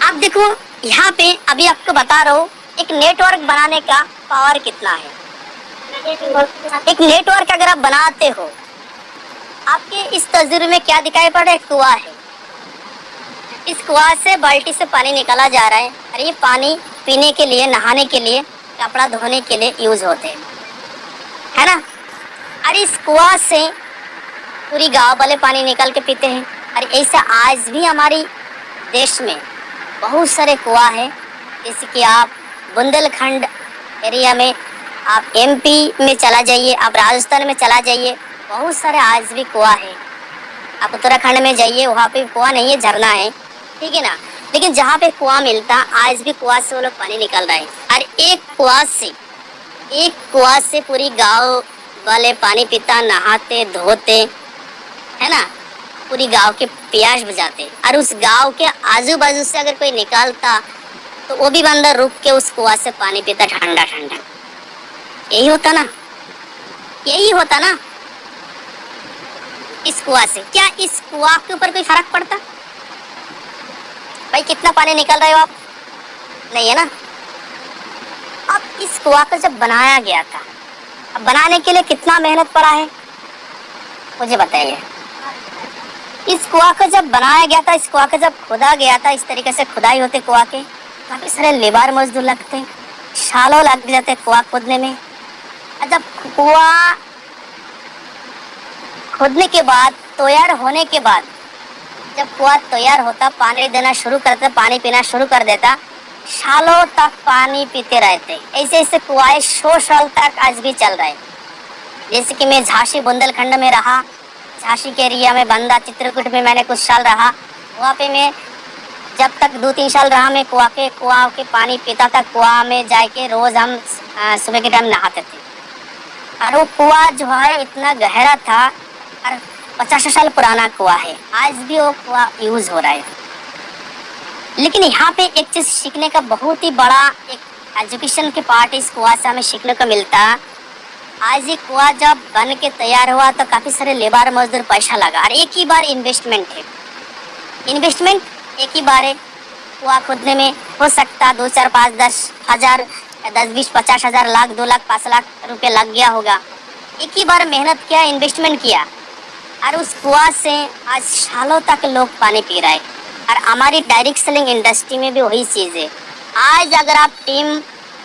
आप देखो यहाँ पे अभी आपको बता रहा हूँ एक नेटवर्क बनाने का पावर कितना है। एक नेटवर्क अगर आप बनाते हो, आपके इस तस्वीर में क्या दिखाई पड़ रहा है? कुआं है। इस कुआं से बाल्टी से पानी निकाला जा रहा है, और ये पानी पीने के लिए, नहाने के लिए, कपड़ा धोने के लिए यूज होते हैं, है ना। और इस कुआं से पूरी गांव वाले पानी निकाल के पीते हैं। और ऐसा आज भी हमारी देश में बहुत सारे कुआं हैं। जैसे कि आप बुंदेलखंड एरिया में, आप एमपी में चला जाइए, आप राजस्थान में चला जाइए, बहुत सारे आज भी कुआं है। आप उत्तराखंड में जाइए, वहाँ पे कुआं नहीं है, झरना है, ठीक है ना। लेकिन जहाँ पे कुआं मिलता, आज भी कुआं से वो लोग पानी निकल रहे हैं। और एक कुआं से पूरी गांव वाले पानी पीता, नहाते, धोते, है ना। पूरी गांव के प्यास बुझाते। और उस गांव के आजू बाजू से अगर कोई निकालता तो वो भी बंदा रुक के उस कुआं से पानी पीता, ठंडा ठंडा। यही होता ना, यही होता ना। इस कुआं से क्या इस कुआं के ऊपर कोई फर्क पड़ता? भाई कितना पानी निकल रहे हो आप? नहीं है ना। अब इस कुआं को जब बनाया गया था, अब बनाने के लिए कितना मेहनत पड़ा है मुझे बताइए। इस कुआं को जब बनाया गया था, इस कुआं को जब खोदा गया था, इस तरीके से खुदाई होते कुआं के, काफी सारे लेबर मजदूर लगते, सालों लग जाते कुआं खोदने में। और जब कुआं खोदने के बाद, तैयार होने के बाद, जब कुआं तैयार होता, पानी देना शुरू करता, पानी पीना शुरू कर देता, सालों तक पानी पीते रहते। ऐसे ऐसे कुआं 100 साल तक आज भी चल रहे। जैसे कि मैं झांसी बुंदेलखंड में रहा, झांसी के एरिया में, बंदा चित्रकूट में मैंने कुछ साल रहा। वहाँ पे मैं जब तक 2-3 साल रहा, मैं कुआं के पानी पीता था। कुआं में जाके रोज हम सुबह के टाइम नहाते थे। और वो कुआं जो है इतना गहरा था, और 50 साल पुराना कुआं है, आज भी वो कुआं यूज हो रहा है। लेकिन यहाँ पे एक चीज सीखने का बहुत ही बड़ा एक एजुकेशन के पार्ट इस कुआं से हमें सीखने को मिलता। आज ये कुआं जब बन के तैयार हुआ तो काफी सारे लेबर मजदूर पैसा लगा, और एक ही बार इन्वेस्टमेंट है। इन्वेस्टमेंट एक ही बार है। कुआं खोदने में हो सकता 2, 4, 5, 10 हजार, 10, 20, 50 हजार, लाख, 2 लाख, 5 लाख रुपए लग गया होगा। एक ही बार मेहनत किया, इन्वेस्टमेंट किया, और उस कुआं से आज सालों तक लोग पानी पी रहे हैं। और हमारी डायरेक्ट सेलिंग इंडस्ट्री में भी वही चीज़ है। आज अगर आप टीम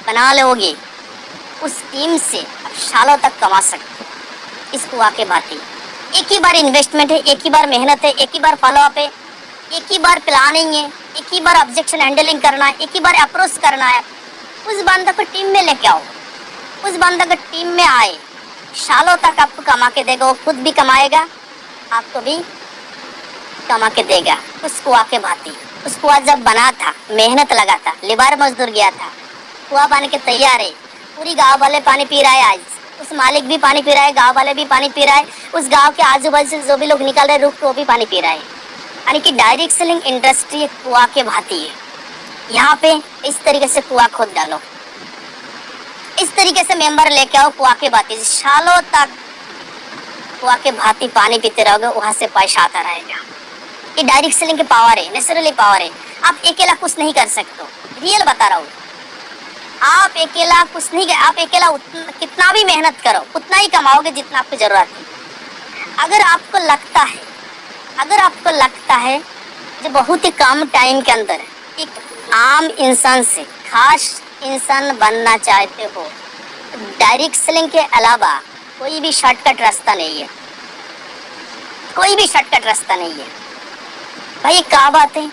बना लोगे, उस टीम से आप सालों तक कमा सकते हो। इस कुआं के भांति एक ही बार इन्वेस्टमेंट है, एक ही बार मेहनत है, एक ही बार फॉलोअप है, एक ही बार प्लानिंग है, एक ही बार ऑब्जेक्शन हैंडलिंग करना है, एक ही बार अप्रोच करना है। उस बंदे को टीम में लेके आओ, उस बंदे को टीम में आए, सालों तक आपको कमा के देगा। वो खुद भी कमाएगा, आपको भी कमा के देगा। उस कुआं के भांति उस कुआं जब बना था, मेहनत लगा था, लेबर मजदूर गया था, कुआं बन के तैयार है। पूरी गांव वाले पानी पी रहा है। आज उस मालिक भी पानी पी रहा है, गांव वाले भी पानी पी रहा है, उस गांव के आजू बाजू से जो भी लोग निकल रहे रुक के वो भी पानी पी रहा है। यानी कि डायरेक्ट सेलिंग इंडस्ट्री एक कुआं के भांति है। यहाँ पे इस तरीके से कुआं खोद डालो, इस तरीके से मेंबर लेके आओ कुआं के भांति, सालों तक कुआं के भांति पानी पीते रहोगे, वहां से पैसा आता रहेगा। ये डायरेक्ट सेलिंग की पावर है, नेचुरली पावर है। आप अकेला कुछ नहीं कर सकते, रियल बता रहा हूँ। आप अकेला कुछ नहीं, आप अकेला कितना भी मेहनत करो उतना ही कमाओगे जितना आपको जरूरत है। अगर आपको लगता है जो बहुत ही कम टाइम के अंदर एक आम इंसान से खास इंसान बनना चाहते हो, तो डायरेक्ट सेलिंग के अलावा कोई भी शॉर्टकट रास्ता नहीं है, कोई भी शॉर्टकट रास्ता नहीं है। भाई क्या बात है,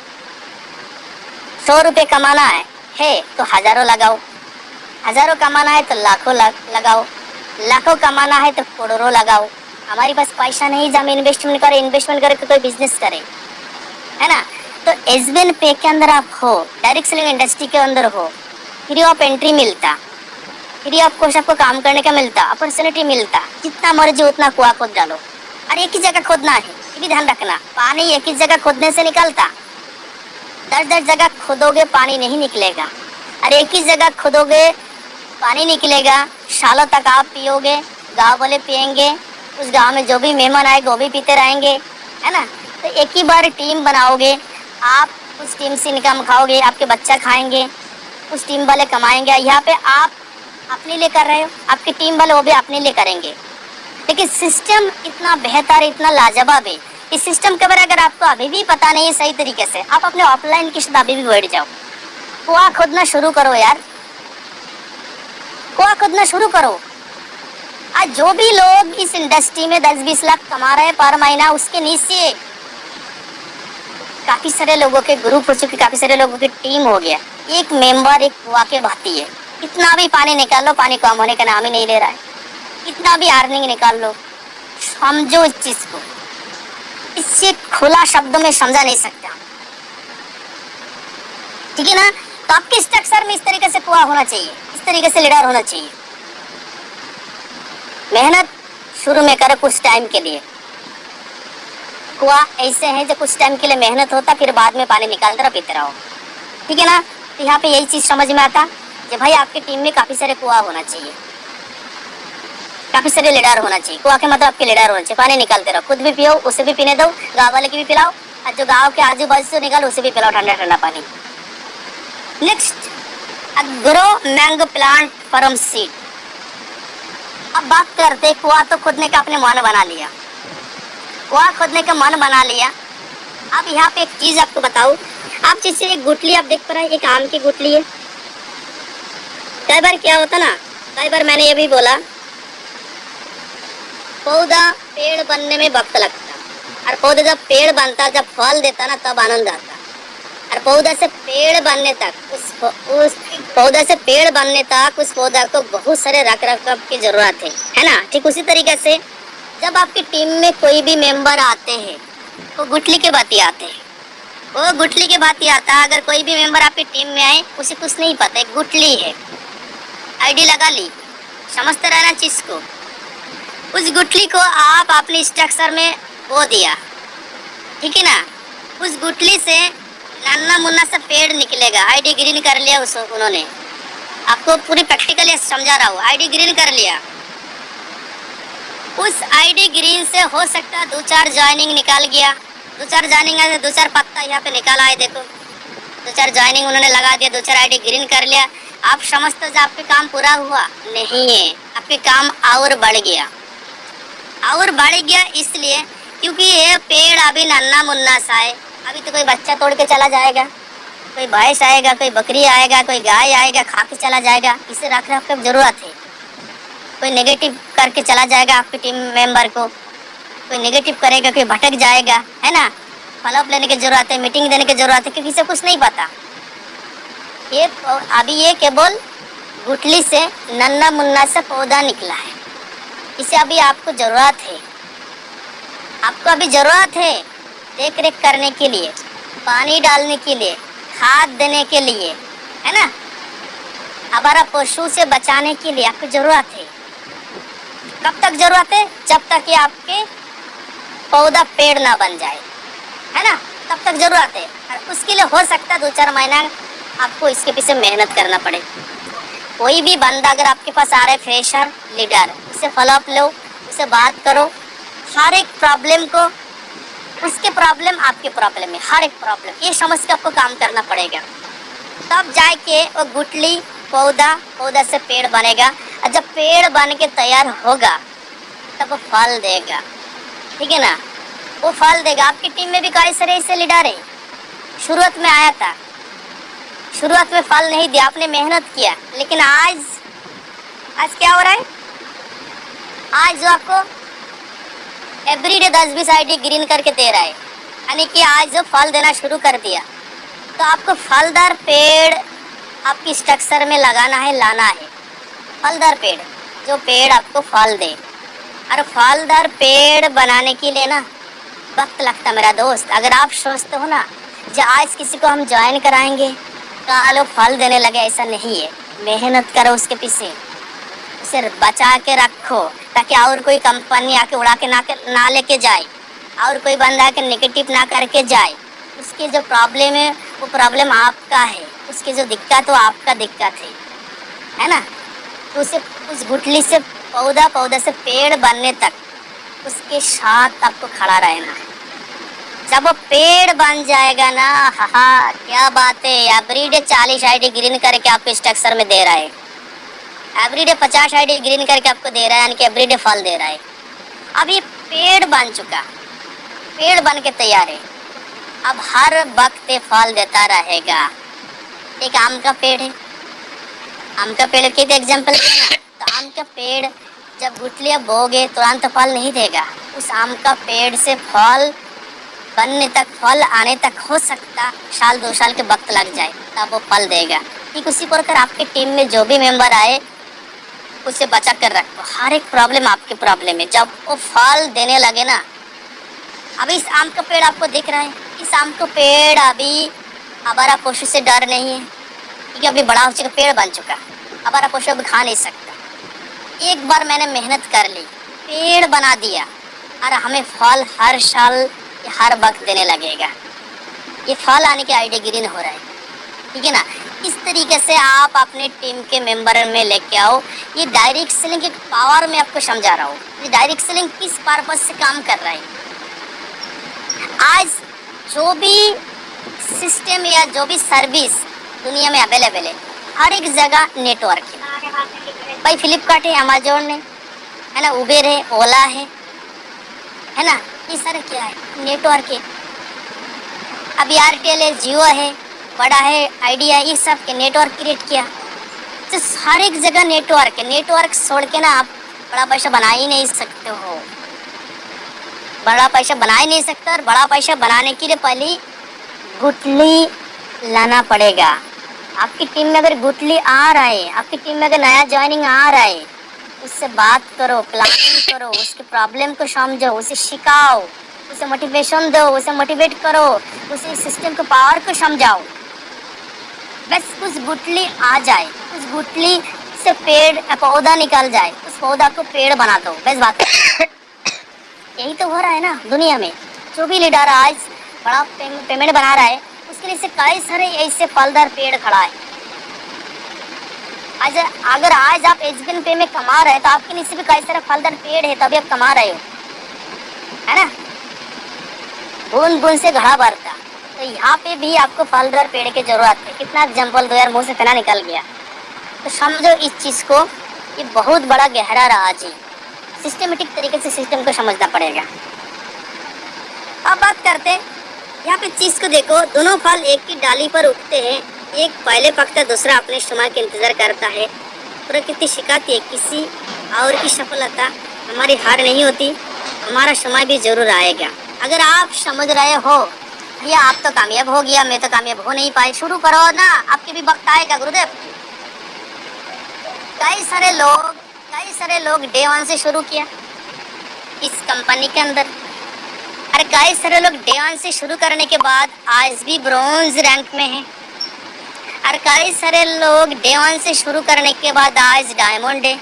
100 रुपये कमाना है तो हजारों लगाओ, हजारों कमाना है तो लाखों लगाओ, लाखों कमाना है तो करोड़ों लगाओ। हमारे पास पैसा नहीं जब इन्वेस्टमेंट करे तो कोई बिजनेस करे, है ना। तो एसबीएन पे के अंदर आप हो, डायरेक्ट सेलिंग इंडस्ट्री के अंदर हो, फ्री ऑफ एंट्री मिलता, फ्री ऑफ कॉस्ट आपको काम करने का मिलता, अपॉर्चुनिटी मिलता। जितना मर्जी उतना कुआं खोद डालो, और एक ही जगह खोदना है, ये भी ध्यान रखना। पानी एक ही जगह खोदने से निकलता, दस दस जगह खोदोगे पानी नहीं निकलेगा, और एक ही जगह खोदोगे पानी निकलेगा। सालों तक आप पियोगे, गाँव वाले पियेंगे, उस गांव में जो भी मेहमान आएगा वो भी पीते रहेंगे, है ना। तो एक ही बार टीम बनाओगे, आप उस टीम से इनकम खाओगे, आपके बच्चा खाएंगे, उस टीम वाले कमाएंगे। यहाँ पे आप अपने लिए कर रहे हो, आपकी टीम वाले वो भी अपने लिए करेंगे। लेकिन सिस्टम इतना बेहतर है, इतना लाजवाब है। इस सिस्टम के बारे अगर आपको अभी भी पता नहीं है सही तरीके से, आप अपने ऑफलाइन की शुद्ध अभी भी बैठ जाओ, कुआं खोदना शुरू करो यार, कुआं खोदना शुरू करो। आज जो भी लोग इस इंडस्ट्री में 10-20 लाख कमा रहे हैं पर महीना, उसके नीचे काफी सारे लोगों के ग्रुप हो चुके, काफी सारे लोगों की टीम हो गया। एक मेंबर एक कुआं के भाती है, कितना भी पानी निकाल लो, पानी कम होने का नाम ही नहीं ले रहा है। कितना भी अर्निंग निकाल लो, समझो इस चीज को, इससे खुला शब्दों में समझा नहीं सकता, ठीक है ना। तो आपके स्ट्रक्चर में इस तरीके से कुआं होना चाहिए, इस तरीके से लीडर होना चाहिए। मेहनत शुरू में करो कुछ टाइम के लिए। कुआं ऐसे है जो कुछ टाइम के लिए मेहनत होता, फिर बाद में पानी निकालते रहो, पीते रहो, ठीक है ना। तो यहाँ पे यही चीज समझ में आता कि भाई आपकी टीम में काफी सारे कुआं होना चाहिए, काफी सारे लीडर होना चाहिए। कुआं के मतलब आपके लीडर होना चाहिए। पानी निकालते रहो, खुद भी पियो, उसे भी पीने दो, गाँव वाले की भी पिलाओ, और जो गाँव के आजू बाजू से निकालो उसे भी पिलाओ ठंडा ठंडा पानी। Next, grow mango plant from seed. अब बात करते, कुआं तो खोदने का आपने मन बना लिया, कुआं खोदने का मन बना लिया। अब यहाँ पे एक चीज आपको बताऊं, आप जैसे एक गुठली आप देख पा रहे हैं, एक आम की गुठली है। कई बार क्या होता ना, कई बार मैंने ये भी बोला, पौधा पेड़ बनने में वक्त लगता, और पौधा जब पेड़ बनता, जब फल देता ना, तब आनंद आता। और पौधा से पेड़ बनने तक, उस पौधा से पेड़ बनने तक उस पौधा को बहुत सारे रख रखाव की जरूरत है ना। ठीक उसी तरीके से जब आपकी टीम में कोई भी मेंबर आते हैं, वो गुठली के बात ही आते हैं, वो गुठली के बात ही आता है। अगर कोई भी मेंबर आपकी टीम में आए, उसे कुछ नहीं पता, एक गुठली है, आईडी लगा ली, समझते रहना चीज को। उस गुठली को आप अपने स्ट्रक्चर में बो दिया, ठीक है ना। उस गुठली से नन्ना मुन्ना सा पेड़ निकलेगा। आईडी ग्रीन कर लिया उसको, उन्होंने आपको पूरी प्रैक्टिकली समझा रहा हूँ। आईडी ग्रीन कर लिया, उस आईडी ग्रीन से हो सकता है 2-4 ज्वाइनिंग निकाल गया, 2-4 ज्वाइनिंग आए, 2-4 पत्ता यहाँ पे निकाला है, देखो 2-4 ज्वाइनिंग उन्होंने लगा दिया, 2-4 आईडी ग्रीन कर लिया। आप समझते हो आपके काम पूरा हुआ? नहीं है, आपके काम और बढ़ गया, और बढ़ गया इसलिए क्योंकि ये पेड़ अभी नन्ना मुन्ना सा है। अभी तो कोई बच्चा तोड़ के चला जाएगा, कोई भैंस आएगा, कोई बकरी आएगा, कोई गाय आएगा, खा के चला जाएगा, इसे रख रख की जरूरत है। कोई नेगेटिव करके चला जाएगा आपकी टीम मेंबर को, कोई नेगेटिव करेगा, कोई भटक जाएगा, है ना। फॉलोअप लेने की जरूरत है, मीटिंग देने की जरूरत है, क्योंकि इसे कुछ नहीं पता। ये अभी ये केवल गुठली से नन्ना मुन्ना सा पौधा निकला है, इसे अभी आपको जरूरत है, आपको अभी जरूरत है देख रेख करने के लिए, पानी डालने के लिए, खाद देने के लिए, है ना। हमारा पशु से बचाने के लिए आपको जरूरत है। कब तक जरूरत है? जब तक कि आपके पौधा पेड़ ना बन जाए, है ना, तब तक जरूरत है। और उसके लिए हो सकता है 2-4 महीना आपको इसके पीछे मेहनत करना पड़े। कोई भी बंदा अगर आपके पास आ रहा है, फ्रेशर लीडर, उससे फॉलोअप लो, उससे बात करो, हर एक प्रॉब्लम को, उसके प्रॉब्लम आपके प्रॉब्लम है, हर एक प्रॉब्लम ये समझ के आपको काम करना पड़ेगा। तब जाके वो गुठली पौधा से पेड़ बनेगा, और जब पेड़ बन के तैयार होगा तब वो फल देगा, ठीक है ना। वो फल देगा। आपकी टीम में भी कई सारे ऐसे लीडर है, शुरुआत में आया था, शुरुआत में फल नहीं दिया, आपने मेहनत किया, लेकिन आज क्या हो रहा है? आज जो आपको एवरीडे 10-20 आईडी ग्रीन करके दे रहा है, यानी कि आज जो फल देना शुरू कर दिया, तो आपको फलदार पेड़ आपकी स्ट्रक्चर में लगाना है, लाना है। फलदार पेड़, जो पेड़ आपको फल दे। और फलदार पेड़ बनाने के लिए ना वक्त लगता मेरा दोस्त। अगर आप सोचते हो ना जो आज किसी को हम ज्वाइन कराएंगे कल फल देने लगे, ऐसा नहीं है। मेहनत करो उसके पीछे, उसे बचा के रखो, ताकि और कोई कंपनी आके उड़ा के ना लेके जाए, और कोई बंदा आके नेगेटिव ना करके जाए। उसके जो प्रॉब्लम है वो प्रॉब्लम आपका है, उसकी जो दिक्कत वो आपका दिक्कत है ना। तो उसे उस गुठली से पौधा से पेड़ बनने तक उसके साथ आपको खड़ा रहना है। जब वो पेड़ बन जाएगा ना, हाँ क्या बात है, एवरीडे 40 आईडी ग्रीन करके आपको स्ट्रक्चर में दे रहा है, एवरीडे 50 आईडी ग्रीन करके आपको दे रहा है, यानी कि एवरीडे फल दे रहा है। अब ये पेड़ बन चुका, पेड़ बन के तैयार है, अब हर वक्त ये फल देता रहेगा। एक आम का पेड़ है, आम का पेड़ के एग्जाम्पल ना, तो आम का पेड़ जब गुठलियाँ बोगे तुरंत फल नहीं देगा, उस आम का पेड़ से फल बनने तक, फल आने तक हो सकता 1-2 साल के वक्त लग जाए, तब वो फल देगा। ठीक उसी प्रकार आपके टीम में जो भी मेंबर आए उसे बचा कर रखो, हर एक प्रॉब्लम आपकी प्रॉब्लम है। जब वो फल देने लगे ना, अभी इस आम का पेड़ आपको दिख रहा है, इस आम का पेड़ अभी आवारा पशु से डर नहीं है, क्योंकि अभी बड़ा हो चुका, पेड़ बन चुका, आवारा पशु अभी खा नहीं सकता। एक बार मैंने मेहनत कर ली, पेड़ बना दिया, और हमें फल हर साल हर वक्त देने लगेगा। ये फल आने के आईडी ग्रीन हो रहा है, ठीक है ना। इस तरीके से आप अपने टीम के मेंबर में लेके आओ। ये डायरेक्ट सेलिंग के पावर में आपको समझा रहा हूँ, ये डायरेक्ट सेलिंग किस पर्पज से काम कर रहा है। आज जो भी सिस्टम या जो भी सर्विस दुनिया में अवेलेबल है, हर एक जगह नेटवर्क है। भाई फ्लिपकार्ट है, अमेजोन है ना, उबेर है, ओला है ना, ये सारे क्या है, नेटवर्क है। अब एयरटेल है, जियो है, बड़ा है, आइडिया, ये सब के नेटवर्क क्रिएट किया। तो हर एक जगह नेटवर्क है, नेटवर्क छोड़ के ना आप बड़ा पैसा बना ही नहीं सकते हो, बड़ा पैसा बना ही नहीं सकते। और बड़ा पैसा बनाने के लिए पहले गुठली लाना पड़ेगा। आपकी टीम में अगर गुठली आ रहा है, आपकी टीम में अगर नया ज्वाइनिंग आ रहा है, उससे बात करो, प्लानिंग करो, उसके प्रॉब्लम को समझो, उसे सिखाओ, उसे मोटिवेशन दो, उसे मोटिवेट करो, उसे सिस्टम के पावर को समझाओ। बस उस गुठली आ जाए, उस गुठली से पेड़ पौधा निकल जाए, उस पौधा को पेड़ बना दो, बस बात। यही तो हो रहा है ना दुनिया में। जो भी लीडर आज बड़ा पेमेंट बना रहा है, उसके लिए से कई सारे ऐसे फलदार पेड़ खड़ा है। आज अगर आज आप एचबीएन पे में कमा रहे हैं, तो आपके नीचे भी कई सारे फलदार पेड़ है, तभी आप कमा रहे हो, है ना। बूंद बूंद से घड़ा भरता, तो यहाँ पे भी आपको फलदार पेड़ की जरूरत है। कितना एग्जाम्पल दो यार, मुंह से तना निकल गया। तो समझो इस चीज को, ये बहुत बड़ा गहरा राज है। सिस्टमेटिक तरीके से सिस्टम को समझना पड़ेगा। अब बात करते हैं, यहाँ पे चीज को देखो, दोनों फल एक ही डाली पर उगते हैं, एक पहले पकता, दूसरा अपने समय का इंतजार करता है। प्रकृति सिखाती है, किसी और की सफलता हमारी हार नहीं होती, हमारा समय भी जरूर आएगा। अगर आप समझ रहे हो भैया आप तो कामयाब हो गया, मैं तो कामयाब हो नहीं पाए, शुरू करो ना, आपके भी वक्त आएगा गुरुदेव। कई सारे लोग डे 1 से शुरू किया इस कंपनी के अंदर, और कई सारे लोग डे 1 से शुरू करने के बाद आज भी ब्रॉन्ज रैंक में हैं, और कई सारे लोग डे 1 से शुरू करने के बाद आज डायमंड है,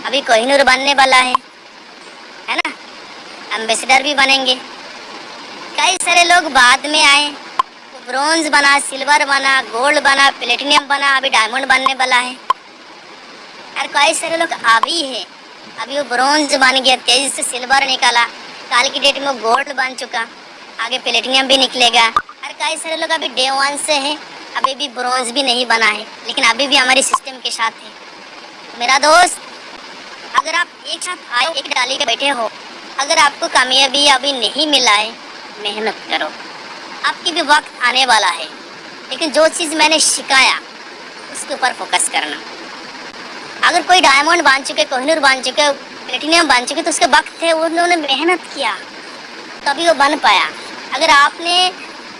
अभी कोहिनूर बनने वाला है ना, एम्बेसडर भी बनेंगे। कई सारे लोग बाद में आए, ब्रॉन्ज बना, सिल्वर बना, गोल्ड बना, प्लेटिनियम बना, अभी डायमंड बनने वाला है। और कई सारे लोग अभी है, अभी वो ब्रॉन्ज बन गया, तेजी से सिल्वर निकाला, कल की डेट में वो गोल्ड बन चुका, आगे प्लेटिनियम भी निकलेगा। और कई सारे लोग अभी डे 1 से हैं, अभी भी ब्रॉन्ज भी नहीं बना है, लेकिन अभी भी हमारे सिस्टम के साथ है। मेरा दोस्त, अगर आप एक साथ आए, एक डाली पे बैठे हो, अगर आपको कामयाबी अभी नहीं मिला है, मेहनत करो, आपकी भी वक्त आने वाला है। लेकिन जो चीज़ मैंने सिखाया उसके ऊपर फोकस करना। अगर कोई डायमंड बन चुके, कोहिनूर बन चुके, प्लेटिनियम बन चुके, तो उसके वक्त थे, उन्होंने मेहनत किया तभी वो बन पाया। अगर आपने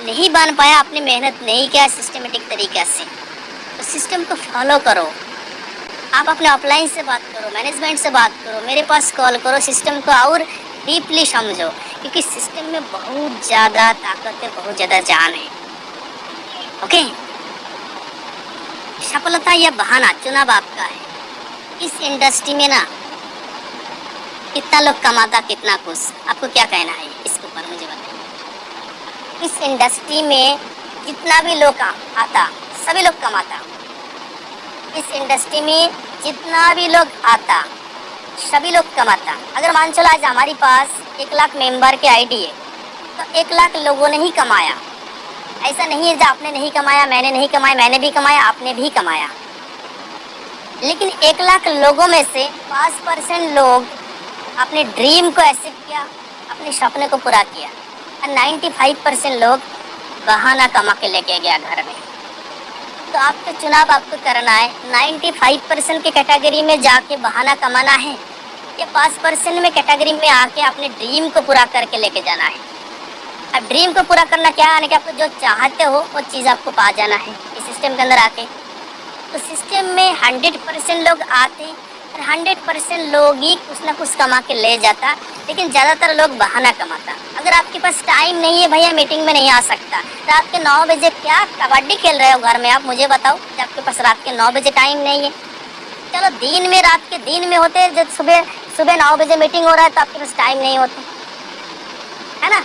नहीं बन पाया, आपने मेहनत नहीं किया सिस्टमेटिक तरीके से, तो सिस्टम को फॉलो करो। आप अपने ऑफलाइन से बात करो, मैनेजमेंट से बात करो, मेरे पास कॉल करो, सिस्टम को और डीपली समझो, क्योंकि सिस्टम में बहुत ज़्यादा ताकत है, बहुत ज़्यादा जान है। ओके, सफलता या बहाना चुनाव आपका है। इस इंडस्ट्री में ना कितना लोग कमाता, कितना कुछ, आपको क्या कहना है इसके ऊपर मुझे बताइए। इस इंडस्ट्री में जितना भी लोग आता सभी लोग कमाता। इस इंडस्ट्री में जितना भी लोग आता सभी लोग कमाता। अगर मान चलो आज हमारे पास 1 लाख मेंबर के आईडी है तो 1 लाख लोगों ने ही कमाया। ऐसा नहीं है जो आपने नहीं कमाया, मैंने नहीं कमाया, मैंने भी कमाया, आपने भी कमाया। लेकिन 1 लाख लोगों में से 5% लोग अपने ड्रीम को अचीव किया, अपने सपने को पूरा किया, और 95% लोग बहाना कमा के लेके गया घर में। तो आपका चुनाव आपको करना है 95% के कैटेगरी में जाके बहाना कमाना है या 5% में कैटेगरी में आके अपने ड्रीम को पूरा करके लेके जाना है। अब ड्रीम को पूरा करना क्या है कि आपको जो चाहते हो वो चीज़ आपको पा जाना है इस सिस्टम के अंदर आके। तो सिस्टम में 100% लोग आते और 100% लोग ही कुछ ना कुछ कमा के ले जाता, लेकिन ज़्यादातर लोग बहाना कमाता। अगर आपके पास टाइम नहीं है भैया, मीटिंग में नहीं आ सकता, रात के 9 बजे क्या कबड्डी खेल रहे हो घर में, आप मुझे बताओ। जब आपके पास रात के 9 बजे टाइम नहीं है, चलो दिन में, रात के दिन में होते, जब सुबह 9 बजे मीटिंग हो रहा है तो आपके पास टाइम नहीं होता है ना।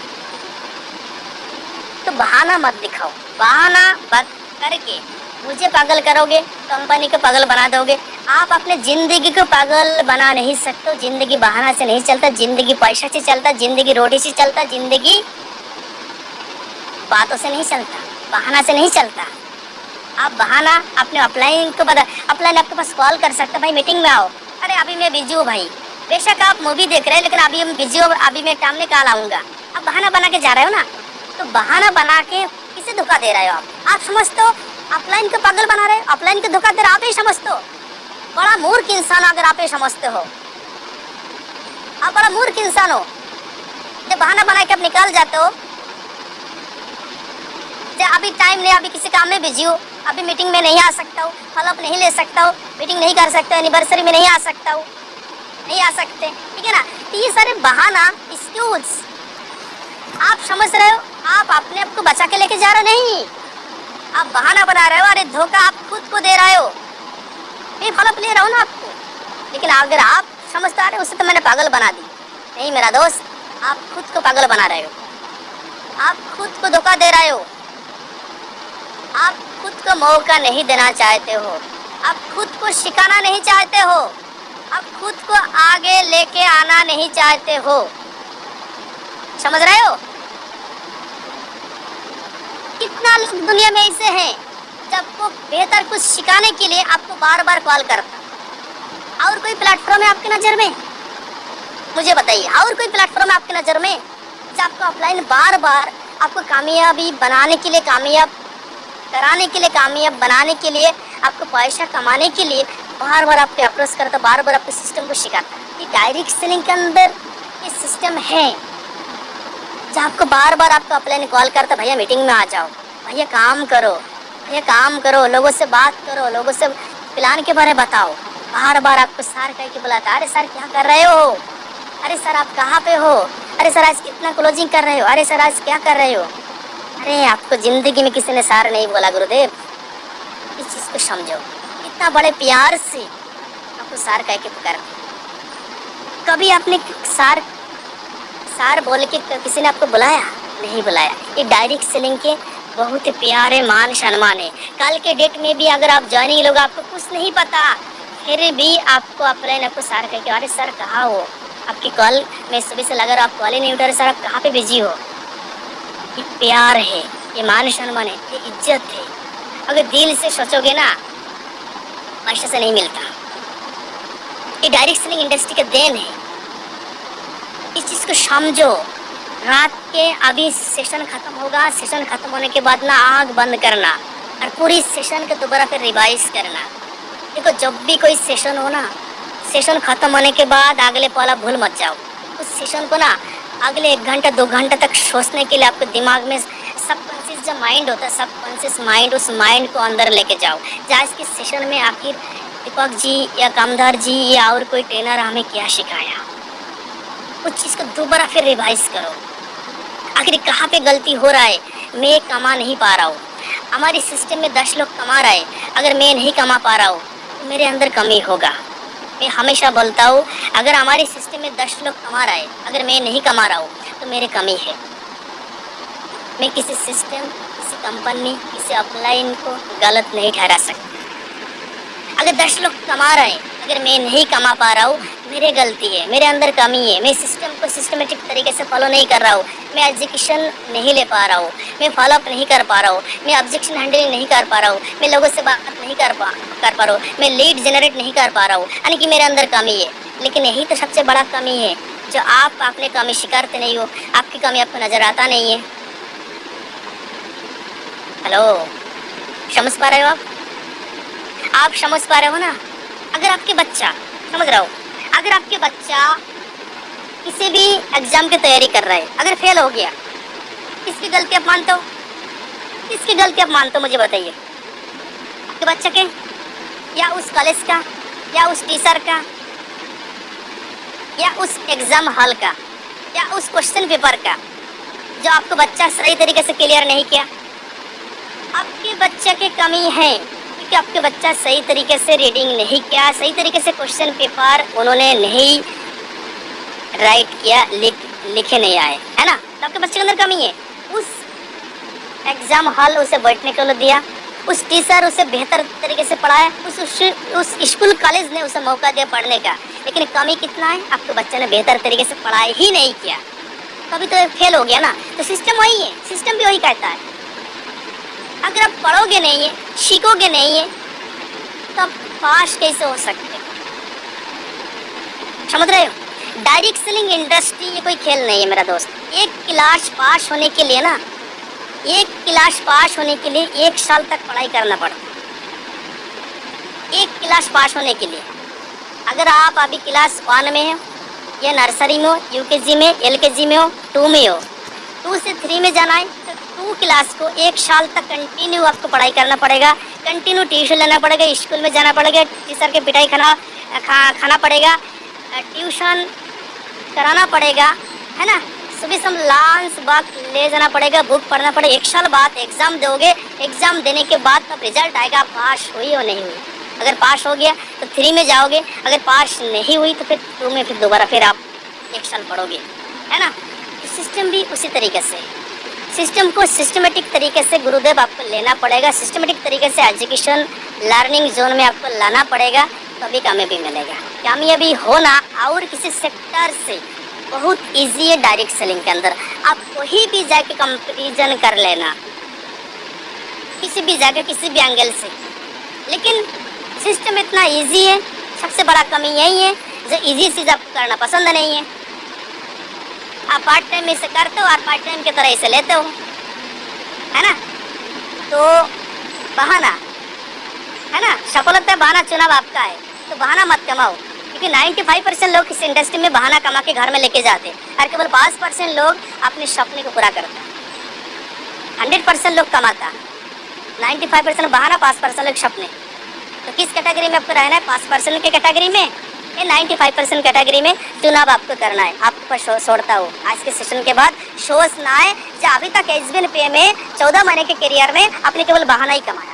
तो बहाना मत दिखाओ, बहाना मत करके मुझे पागल करोगे, कंपनी को पागल बना दोगे। आप अपने जिंदगी को पागल बना नहीं सकते। जिंदगी बहाना से नहीं चलता, जिंदगी पैसा से चलता, जिंदगी रोटी से चलता, जिंदगी बातों से नहीं चलता, बहाना से नहीं चलता। आप बहाना अपने अपलाइन को बता, अपलाइन आपके पास कॉल कर सकता, भाई मीटिंग में आओ, अरे अभी मैं बिजी हूँ भाई, बेशक आप मूवी देख रहे हैं लेकिन अभी हम बिजी हो, अभी मैं टाइम निकाल आऊँगा। आप बहाना बना के जा रहे हो ना, तो बहाना बना के किसे धोखा दे रहे हो आप समझते हो अपलाइन को पागल बना रहे हो, अपलाइन को धोखा दे रहे हो, आप ही समझते हो। बड़ा मूर्ख इंसान अगर आप ही समझते हो, आप बड़ा मूर्ख इंसान हो जब बहाना बना के आप निकाल जाते हो। जब अभी टाइम नहीं, अभी किसी काम में बिजी हो, अभी मीटिंग में नहीं आ सकता हूँ, फॉलोअप नहीं ले सकता हूँ, मीटिंग नहीं कर सकता, एनिवर्सरी में नहीं आ सकता हूँ, नहीं आ सकते, ठीक है ना। तो ये सारे बहाना, एक्सक्यूज आप समझ रहे हो, आप अपने आप को बचा के लेके जा रहे नहीं, आप बहाना बना रहे हो। अरे धोखा आप खुद को दे रहे हो, मैं फॉलोअप ले रहा हूँ ना आपको, लेकिन अगर आप समझते आ रहे हो उससे तो मैंने पागल बना दी। नहीं मेरा दोस्त, आप खुद को पागल बना रहे हो, आप खुद को धोखा दे रहे हो, आप खुद को मौका नहीं देना चाहते हो, आप खुद को सिखाना नहीं चाहते हो, आप खुद को आगे लेके आना नहीं चाहते हो, समझ रहे हो। कितना लोग दुनिया में ऐसे हैं जब आपको बेहतर कुछ सिखाने के लिए आपको बार बार कॉल करता। और कोई प्लेटफॉर्म है आपकी नज़र में, मुझे बताइए, और कोई प्लेटफॉर्म है आपकी नज़र में जब आपको ऑफलाइन बार बार आपको कामयाबी बनाने के लिए, कामयाब कराने के लिए, कामयाब बनाने के लिए, आपको पैसा कमाने के लिए बार बार आपको अप्रोच करता, बार बार आपको सिस्टम को सिखाता। ये डायरेक्ट सेलिंग के अंदर ये सिस्टम है जो आपको बार बार आपको ऑफलाइन कॉल करता, भैया मीटिंग में आ जाओ, भैया काम करो, भैया काम करो, लोगों से बात करो, लोगों से प्लान के बारे में बताओ। बार बार आपको सर कह के बुलाता, अरे सर क्या कर रहे हो, अरे सर आप कहाँ पे हो, अरे सर आज कितना क्लोजिंग कर रहे हो, अरे सर आज क्या कर रहे हो। अरे आपको जिंदगी में किसी ने सर नहीं बोला गुरुदेव, इस चीज़ को समझो। इतना बड़े प्यार से आपको सर कह के पुकार, कभी आपने सर बोल के किसी ने आपको बुलाया? नहीं बुलाया। ये डायरेक्ट सेलिंग के बहुत प्यारे मान सम्मान है। कल के डेट में भी अगर आप ज्वाइनिंग लोग, आपको कुछ नहीं पता, फिर भी आपको अपलाइन आपको सर कह के, अरे सर कहाँ हो, आपकी कॉल मैं सुबह से लगा रहा, आप कॉल ही नहीं उठा रहे, सर आप कहाँ पे बिजी हो। ये प्यार है, ये मान सम्मान है, ये इज्जत है। अगर दिल से सोचोगे ना, पैसे से नहीं मिलता। ये डायरेक्ट सेलिंग इंडस्ट्री का देन है, इस चीज़ को समझो। रात के अभी सेशन खत्म होगा, सेशन खत्म होने के बाद ना आँख बंद करना और पूरी सेशन को दोबारा फिर रिवाइज करना। देखो जब भी कोई सेशन हो ना, सेशन खत्म होने के बाद अगले पहला भूल मत जाओ। उस सेशन को ना अगले 1 घंटा 2 घंटा तक सोचने के लिए आपको दिमाग में सबकॉन्शियस जो माइंड होता है, सबकॉन्शियस माइंड, उस माइंड को अंदर लेके जाओ। जहाँ इसके सेशन में आखिर दीपक जी या कामदार जी या और कोई ट्रेनर हमें क्या सिखाया, उस चीज़ को दोबारा फिर रिवाइज करो। आखिर कहाँ पे गलती हो रहा है, मैं कमा नहीं पा रहा हूँ। हमारे सिस्टम में 10 लोग कमा रहे हैं, अगर मैं नहीं कमा पा रहा हूँ तो मेरे अंदर कमी होगा। मैं हमेशा बोलता हूँ, अगर हमारे सिस्टम में 10 लोग कमा रहे हैं, अगर मैं नहीं कमा रहा हूँ तो मेरे कमी है। मैं किसी सिस्टम, किसी किसी कंपनी किसी अपलाइन को गलत नहीं ठहरा सकती। अगर 10 लोग कमा रहे हैं, अगर मैं नहीं कमा पा रहा हूँ, मेरी गलती है, मेरे अंदर कमी है, मैं सिस्टम को सिस्टमेटिक तरीके से फॉलो नहीं कर रहा हूँ, मैं एजुकेशन नहीं ले पा रहा हूँ, मैं फॉलोअप नहीं कर पा रहा हूँ, मैं ऑब्जेक्शन हैंडलिंग नहीं कर पा रहा हूँ, मैं लोगों से बात नहीं कर पा रहा हूँ, मैं लीड जनरेट नहीं कर पा रहा हूँ, यानी कि मेरे अंदर कमी है। लेकिन यही तो सबसे बड़ा कमी है जो आप अपने कमी स्वीकारते नहीं हो, आपकी कमी आपको नजर आता नहीं है। हेलो, समझ पा रहे हो आप समझ पा रहे हो ना? अगर आपके बच्चा, समझ रहा हो, अगर आपके बच्चा किसी भी एग्जाम की तैयारी कर रहा है, अगर फेल हो गया, किसकी गलती आप मानते हो? किसकी गलती आप मानते हो, मुझे बताइए। आपके बच्चे के, या उस कॉलेज का, या उस टीचर का, या उस एग्जाम हॉल का, या उस क्वेश्चन पेपर का जो आपको बच्चा सही तरीके से क्लियर नहीं किया? आपके बच्चे की कमी है क्योंकि आपके बच्चा सही तरीके से रीडिंग नहीं किया, सही तरीके से क्वेश्चन पेपर उन्होंने नहीं राइट किया, लिखे नहीं आए, है ना? तो आपके बच्चे के अंदर कमी है। उस एग्जाम हॉल उसे बैठने को दिया, उस टीचर उसे बेहतर तरीके से पढ़ाया, उस स्कूल कॉलेज ने उसे मौका दिया पढ़ने का, लेकिन कमी कितना है? आपके बच्चे ने बेहतर तरीके से पढ़ाई ही नहीं किया, तभी तो फेल हो गया ना। तो सिस्टम वही है, सिस्टम भी वही कहता है। अगर आप पढ़ोगे नहीं है, सीखोगे नहीं है, तो आप पास कैसे हो सकते? समझ रहे हो? डायरेक्ट सेलिंग इंडस्ट्री ये कोई खेल नहीं है मेरा दोस्त। एक क्लास पास होने के लिए ना, एक क्लास पास होने के लिए 1 साल तक पढ़ाई करना पड़ता है। एक क्लास पास होने के लिए अगर आप अभी क्लास 1 में हो, या नर्सरी में हो, यूकेजी में, एलकेजी में हो, 2 में हो, 2 से 3 में जाना है, तो 2 क्लास को 1 साल तक कंटिन्यू आपको पढ़ाई करना पड़ेगा, कंटिन्यू ट्यूशन लेना पड़ेगा, स्कूल में जाना पड़ेगा, टीचर के पिटाई खाना पड़ेगा, ट्यूशन कराना पड़ेगा, है ना? सुबह शाम लंच वक्त ले जाना पड़ेगा, बुक पढ़ना पड़ेगा। 1 साल बाद एग्जाम दोगे, एग्जाम देने के बाद तब रिजल्ट आएगा पास हुई और नहीं हुई। अगर पास हो गया तो 3 में जाओगे, अगर पास नहीं हुई तो फिर 2 में फिर दोबारा फिर आप 1 साल पढ़ोगे, है ना? तो सिस्टम भी उसी तरीके से, सिस्टम को सिस्टमेटिक तरीके से गुरुदेव आपको लेना पड़ेगा, सिस्टमेटिक तरीके से एजुकेशन लर्निंग जोन में आपको लाना पड़ेगा, तभी कामयाबी मिलेगा। कामयाबी होना और किसी सेक्टर से बहुत इजी है। डायरेक्ट सेलिंग के अंदर आप कोई भी जाके कंपैरिजन कर लेना, किसी भी जगह किसी भी एंगल से, लेकिन सिस्टम इतना इजी है। सबसे बड़ा कमी यही है जो इजी चीज़ आपको करना पसंद नहीं है। आप पार्ट टाइम इसे करते हो और पार्ट टाइम की तरह इसे लेते हो, है ना? तो बहाना, है ना? सफलता बहाना चुनाव आपका है, तो बहाना मत कमाओ, क्योंकि 95% लोग इस इंडस्ट्री में बहाना कमा के घर में लेके जाते हैं और केवल 5% लोग अपने सपने को पूरा करते हैं। 100% लोग कमाता, 95% बहाना, 5% लोग सपने। तो किस कैटेगरी में आपको रहना है? 5% की कैटेगरी में या 95% कैटेगरी में चुनाव आपको करना है। आपको पर छोड़ता हूँ आज के सेशन के बाद सोच ना है जो अभी तक SBNPA में 14 महीने के करियर में आपने केवल बहाना ही कमाया।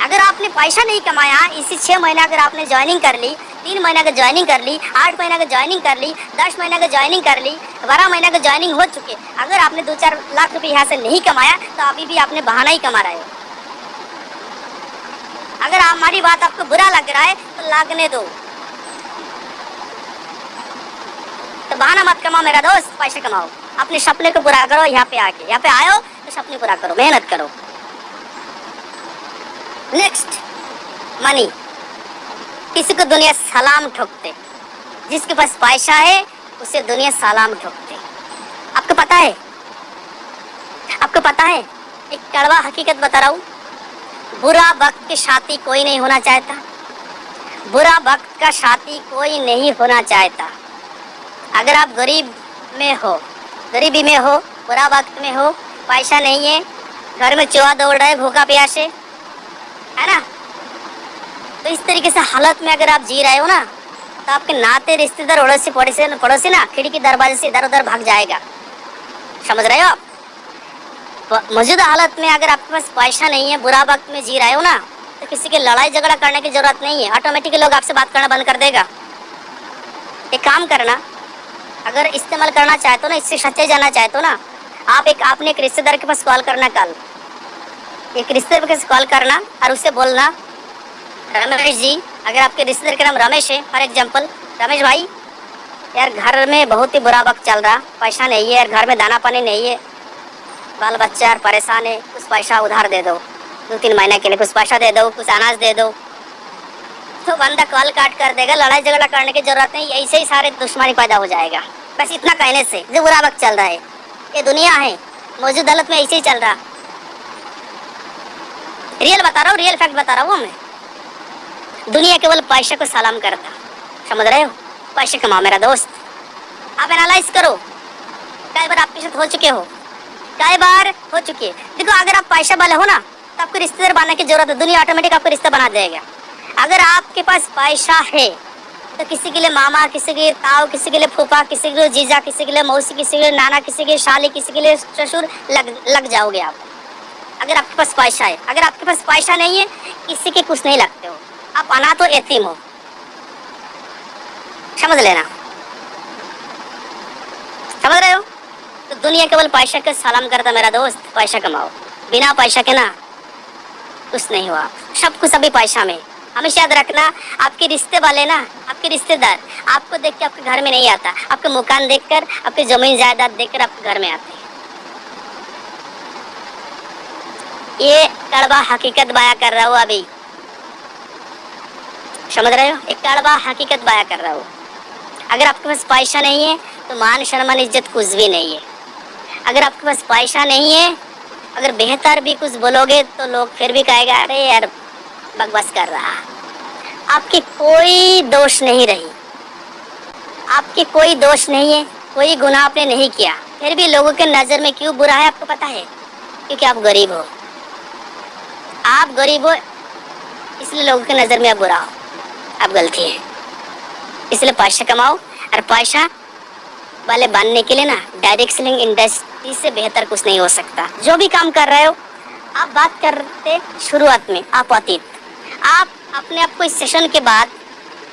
अगर आपने पैसा नहीं कमाया, इसी 6 महीना अगर आपने ज्वाइनिंग कर ली, 3 महीना का ज्वाइनिंग कर ली, 8 महीना का ज्वाइनिंग कर ली, 10 महीना का ज्वाइनिंग कर ली, 12 महीना का ज्वाइनिंग हो चुके, अगर आपने 2-4 लाख रुपए यहाँ से नहीं कमाया तो अभी भी आपने बहाना ही कमा रहे हो। अगर हमारी बात आपको बुरा लग रहा है तो लगने दो, तो बहाना मत कमाओ मेरा दोस्त, पैसे कमाओ, अपने सपने को पूरा करो। यहाँ पे आके, यहाँ पे आयो तो सपने पूरा करो, मेहनत करो। Next, money. किसी को दुनिया सलाम ठोकते, जिसके पास पैसा है उसे दुनिया सलाम ठोकते। आपको पता है, आपको पता है, एक कड़वा हकीकत बता रहा हूँ, बुरा वक्त के साथी कोई नहीं होना चाहता, बुरा वक्त का साथी कोई नहीं होना चाहता। अगर आप गरीब में हो, गरीबी में हो, बुरा वक्त में हो, पैसा नहीं है, घर में चूहा दौड़ रहा है भूखा प्यासे, है ना? तो इस तरीके से हालत में अगर आप जी रहे हो ना, तो आपके नाते रिश्तेदार पड़ोसी ना खिड़की दरवाजे से इधर उधर भाग जाएगा। समझ रहे हो आप? मौजूदा हालत में अगर आपके पास पैसा नहीं है, बुरा वक्त में जी रहे हो ना, तो किसी के लड़ाई झगड़ा करने की जरूरत नहीं है, ऑटोमेटिकली लोग आपसे बात करना बंद कर देगा। एक काम करना, अगर इस्तेमाल करना चाहते हो ना, इससे सच्चे जाना चाहते हो ना, आपने एक रिश्तेदार के पास कॉल करना कल, एक रिश्तेदार के पास कॉल करना और उससे बोलना, रमेश जी, अगर आपके रिश्तेदार का नाम रमेश है फॉर एग्जाम्पल, रमेश भाई यार घर में बहुत ही बुरा वक्त चल रहा, पैसा नहीं है यार, घर में दाना पानी नहीं है, बाल बच्चा यार परेशान है, कुछ पैसा उधार दे दो, 2-3 महीने के लिए कुछ पैसा दे दो, कुछ अनाज दे दो। तो बंदा कॉल काट कर देगा, लड़ाई झगड़ा करने की जरूरत नहीं, ऐसे ही सारे दुश्मनी पैदा हो जाएगा। बस इतना कहने से जो बुरा वक्त चल रहा है, ये दुनिया है, मौजूद हालत में ऐसे ही चल रहा। रियल बता रहा हूँ, रियल फैक्ट बता रहा हूँ मैं। दुनिया केवल पैसे को सलाम करता, समझ रहे हो? पैसे कमाओ मेरा दोस्त। आप एनालाइज करो, कई बार आपके साथ हो चुके हो, कई बार हो चुके। देखो अगर आप पैसा वाले हो ना तो आपको रिश्तेदार बनने की जरूरत है, दुनिया ऑटोमेटिक आपको रिश्ता बना देगा। अगर आपके पास पैसा है तो किसी के लिए मामा, किसी के लिए ताऊ, किसी के लिए फूफा, किसी के लिए जीजा, किसी के लिए मौसी, किसी के लिए नाना, किसी के लिए शाली, किसी के लिए ससुर लग जाओगे आप, अगर आपके पास पैसा है। अगर आपके पास पैसा नहीं है, किसी के कुछ नहीं लगते हो, आप अनाथ हो, यतीम हो, समझ लेना। समझ रहे हो? तो दुनिया केवल पैसा के सलाम करता मेरा दोस्त। पैसा कमाओ, बिना पैसा के ना कुछ नहीं हुआ, सब कुछ अभी पैसा में। हमेशा याद रखना, आपके रिश्ते वाले ना, आपके रिश्तेदार आपको देख के आपके घर में नहीं आता, आपके मकान देखकर, आपकी जमीन जायदाद देखकर आपके घर में आते। ये कड़वा हकीकत बयां कर रहा हूँ अभी, समझ रहे हो? एक कड़वा हकीकत बयां कर रहा हूँ। अगर आपके पास पैसा नहीं है तो मान सम्मान इज्जत कुछ भी नहीं है। अगर आपके पास पैसा नहीं है, अगर बेहतर भी कुछ बोलोगे तो लोग फिर भी कहेगा अरे यार बकवास कर रहा। आपकी कोई दोष नहीं रही, आपकी कोई दोष नहीं है, कोई गुनाह आपने नहीं किया, फिर भी लोगों के नजर में क्यों बुरा है आपको पता है? क्योंकि आप गरीब हो। आप गरीब हो इसलिए लोगों के नजर में आप बुरा हो, आप गलती है। इसलिए पैसा कमाओ, और पैसा वाले बनने के लिए ना डायरेक्ट सेलिंग इंडस्ट्री से बेहतर कुछ नहीं हो सकता। जो भी काम कर रहे हो, आप बात करते शुरुआत में आप अतीत, आप अपने आप को इस सेशन के बाद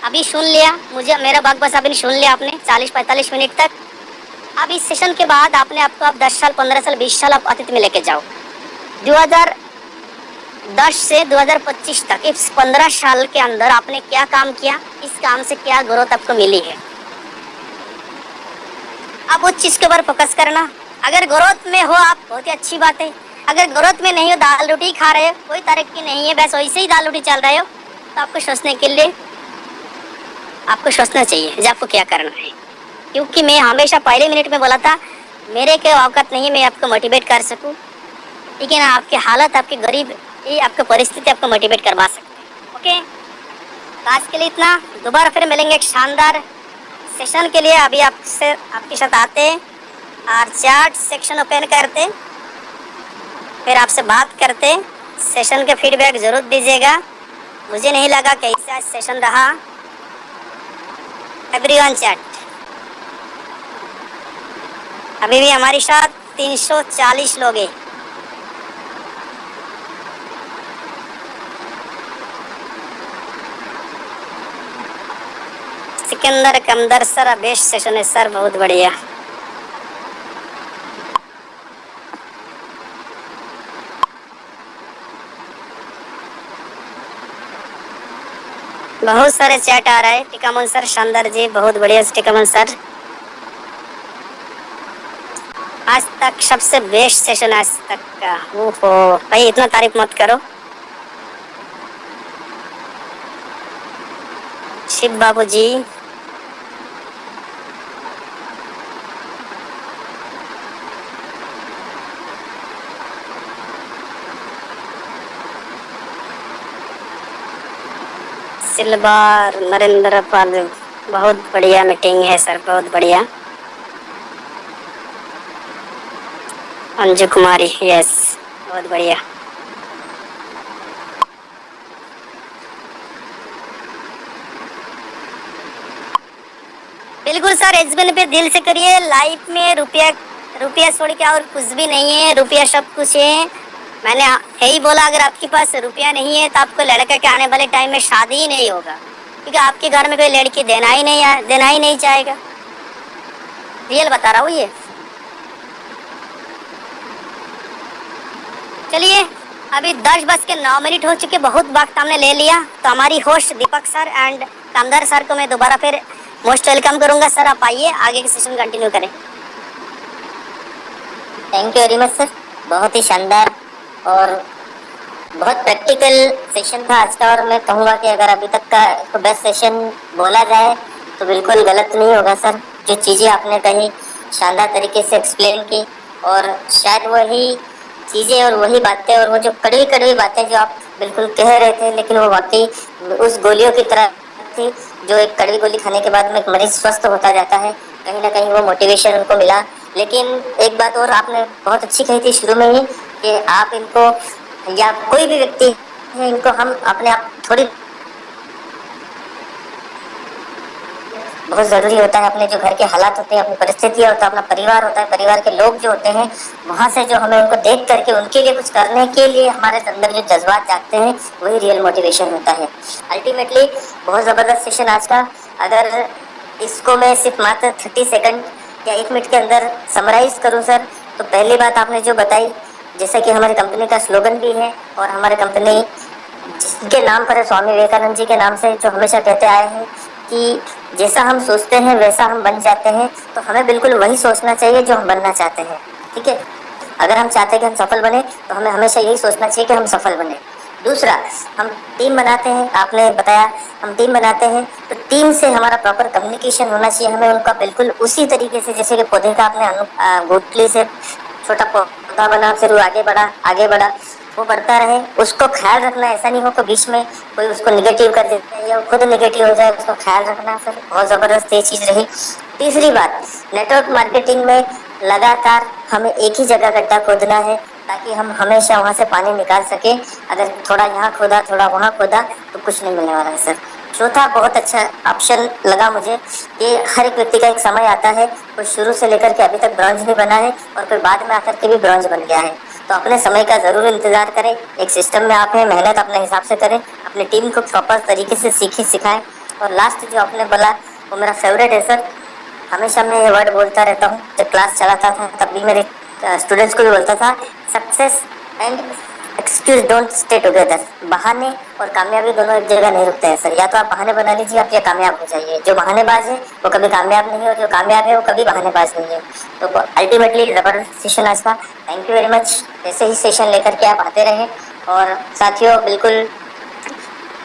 अभी सुन लिया, मुझे मेरा बकवास अभी सुन लिया आपने 40-45 मिनट तक। अब इस सेशन के बाद आपने आपको आप 10 साल, 15 साल, 20 साल आप अतीत में लेके जाओ। 2010 से 2025 तक इस 15 साल के अंदर आपने क्या काम किया, इस काम से क्या ग्रोथ आपको मिली है, आप उस चीज के ऊपर फोकस करना। अगर ग्रोथ में हो आप, बहुत ही अच्छी बात है। अगर ग्रोथ में नहीं हो, दाल रोटी खा रहे हो, कोई तरक्की नहीं है, बस वैसे ही दाल रोटी चल रहे हो, तो आपको सोचने के लिए आपको सोचना चाहिए कि आपको क्या करना है। क्योंकि मैं हमेशा पहले मिनट में बोला था, मेरे के औकात नहीं है मैं आपको मोटिवेट कर सकूं, लेकिन आपकी हालत, आपकी गरीब, ये आपकी परिस्थिति आपको मोटिवेट करवा सकते हैं। ओके, तो आज के लिए इतना। दोबारा फिर मिलेंगे एक शानदार सेशन के लिए। अभी आपके साथ आते और चैट सेक्शन ओपन करते, फिर आपसे बात करते। सेशन के फीडबैक जरूर दीजिएगा। मुझे नहीं लगा कैसा सेशन रहा। एवरीवन चैट, अभी भी हमारे साथ 340 लोग हैं। सिकंदर कमदर सर, बेस्ट सेशन है सर, बहुत बढ़िया। बहुत सारे चैट आ रहा है। टिकामन सर, शानदार जी, बहुत बढ़िया टिकामन सर। आज तक सबसे बेस्ट सेशन आज तक का। ओहो भाई, इतना तारीफ मत करो। शिव बाबू जी, सिलवार नरेंद्र पाल, बहुत बढ़िया मीटिंग है सर, बहुत बढ़िया। अंजू कुमारी, यस, बहुत बढ़िया। बिल्कुल सर, एजबन पे दिल से करिए। लाइफ में रुपया छोड़ के और कुछ भी नहीं है, रुपया सब कुछ है। मैंने यही बोला, अगर आपके पास रुपया नहीं है तो आपको लड़का के आने वाले टाइम में शादी ही नहीं होगा, क्योंकि आपके घर में कोई लड़की देना ही नहीं चाहेगा। रियल बता रहा हूँ ये। चलिए, अभी 10:09 हो चुके, बहुत वक्त हमने ले लिया। तो हमारी host Deepak sir and Kamdar sir को मैं दोबारा फिर मोस्ट वेलकम करूंगा। सर आप आइए, आगे के सेशन कंटिन्यू करें। Thank you very much sir. बहुत ही शानदार और बहुत प्रैक्टिकल सेशन था आज का, और मैं कहूँगा कि अगर अभी तक का इसको बेस्ट सेशन बोला जाए तो बिल्कुल गलत नहीं होगा सर। जो चीज़ें आपने कही शानदार तरीके से एक्सप्लेन की, और शायद वही चीज़ें और वही बातें और वो जो कड़वी कड़वी बातें जो आप बिल्कुल कह रहे थे, लेकिन वो वाकई उस गोलियों की तरह थी जो एक कड़वी गोली खाने के बाद में एक मरीज स्वस्थ होता जाता है। कहीं ना कहीं वो मोटिवेशन उनको मिला। लेकिन एक बात और आपने बहुत अच्छी कही थी शुरू में ही, कि आप इनको या कोई भी व्यक्ति है, इनको हम अपने आप थोड़ी, बहुत जरूरी होता है अपने जो घर के हालात होते हैं, अपनी परिस्थितियां होता है, अपना परिवार होता है, परिवार के लोग जो होते हैं, वहां से जो हमें उनको देख करके उनके लिए कुछ करने के लिए हमारे अंदर जो जज्बात जागते हैं, वही रियल मोटिवेशन होता है अल्टीमेटली। बहुत जबरदस्त सेशन आज का। अगर इसको मैं सिर्फ मात्र 30 सेकंड या 1 मिनट के अंदर समराइज करूं सर, तो पहली बात आपने जो बताई, जैसा कि हमारी कंपनी का स्लोगन भी है, और हमारे कंपनी जिसके नाम पर है, स्वामी विवेकानंद जी के नाम से, जो हमेशा कहते आए हैं कि जैसा हम सोचते हैं वैसा हम बन जाते हैं। तो हमें बिल्कुल वही सोचना चाहिए जो हम बनना चाहते हैं। ठीक है, अगर हम चाहते हैं कि हम सफल बने, तो हमें हमेशा यही सोचना चाहिए कि हम सफल बने। दूसरा, हम टीम बनाते हैं, आपने बताया हम टीम बनाते हैं, तो टीम से हमारा प्रॉपर कम्युनिकेशन होना चाहिए। हमें उनका बिल्कुल उसी तरीके से, जैसे कि पौधे का आपने गुठली से छोटा पौधा बना, फिर वो आगे बढ़ा, वो बढ़ता रहे, उसको ख्याल रखना। ऐसा नहीं हो कि बीच में कोई उसको निगेटिव कर देता है या खुद निगेटिव हो जाए, उसको ख्याल रखना सर। बहुत जबरदस्त ये चीज रही। तीसरी बात, नेटवर्क मार्केटिंग में लगातार हमें एक ही जगह गड्ढा खोदना है, ताकि हम हमेशा वहां से पानी निकाल सके। अगर थोड़ा यहाँ खोदा थोड़ा वहां खोदा तो कुछ नहीं मिलने वाला है सर। चौथा बहुत अच्छा ऑप्शन लगा मुझे, कि हर एक व्यक्ति का एक समय आता है, कोई शुरू से लेकर के अभी तक ब्रॉन्ज नहीं बना है, और फिर बाद में आकर के भी ब्रॉन्ज बन गया है। तो अपने समय का जरूर इंतजार करें। एक सिस्टम में आप हैं, मेहनत अपने हिसाब से करें, अपनी टीम को प्रॉपर तरीके से सीखें सिखाएं। और लास्ट जो आपने बोला वो मेरा फेवरेट है सर। हमेशा मैं ये वर्ड बोलता रहता हूँ, जब क्लास चलाता था तब भी मेरे स्टूडेंट्स को भी बोलता था, success and excuse don't stay together. बहाने और कामयाबी दोनों एक जगह नहीं रुकते हैं सर। या तो आप बहाने बना लीजिए, आप या कामयाब हो जाइए। जो बहानेबाज है वो कभी कामयाब नहीं है, और जो कामयाब है वो कभी बहानेबाज नहीं है। तो अल्टीमेटली जबरदस्त सेशन आज का। Thank you very much. ऐसे ही सेशन लेकर के आप आते रहें। और साथियों, बिल्कुल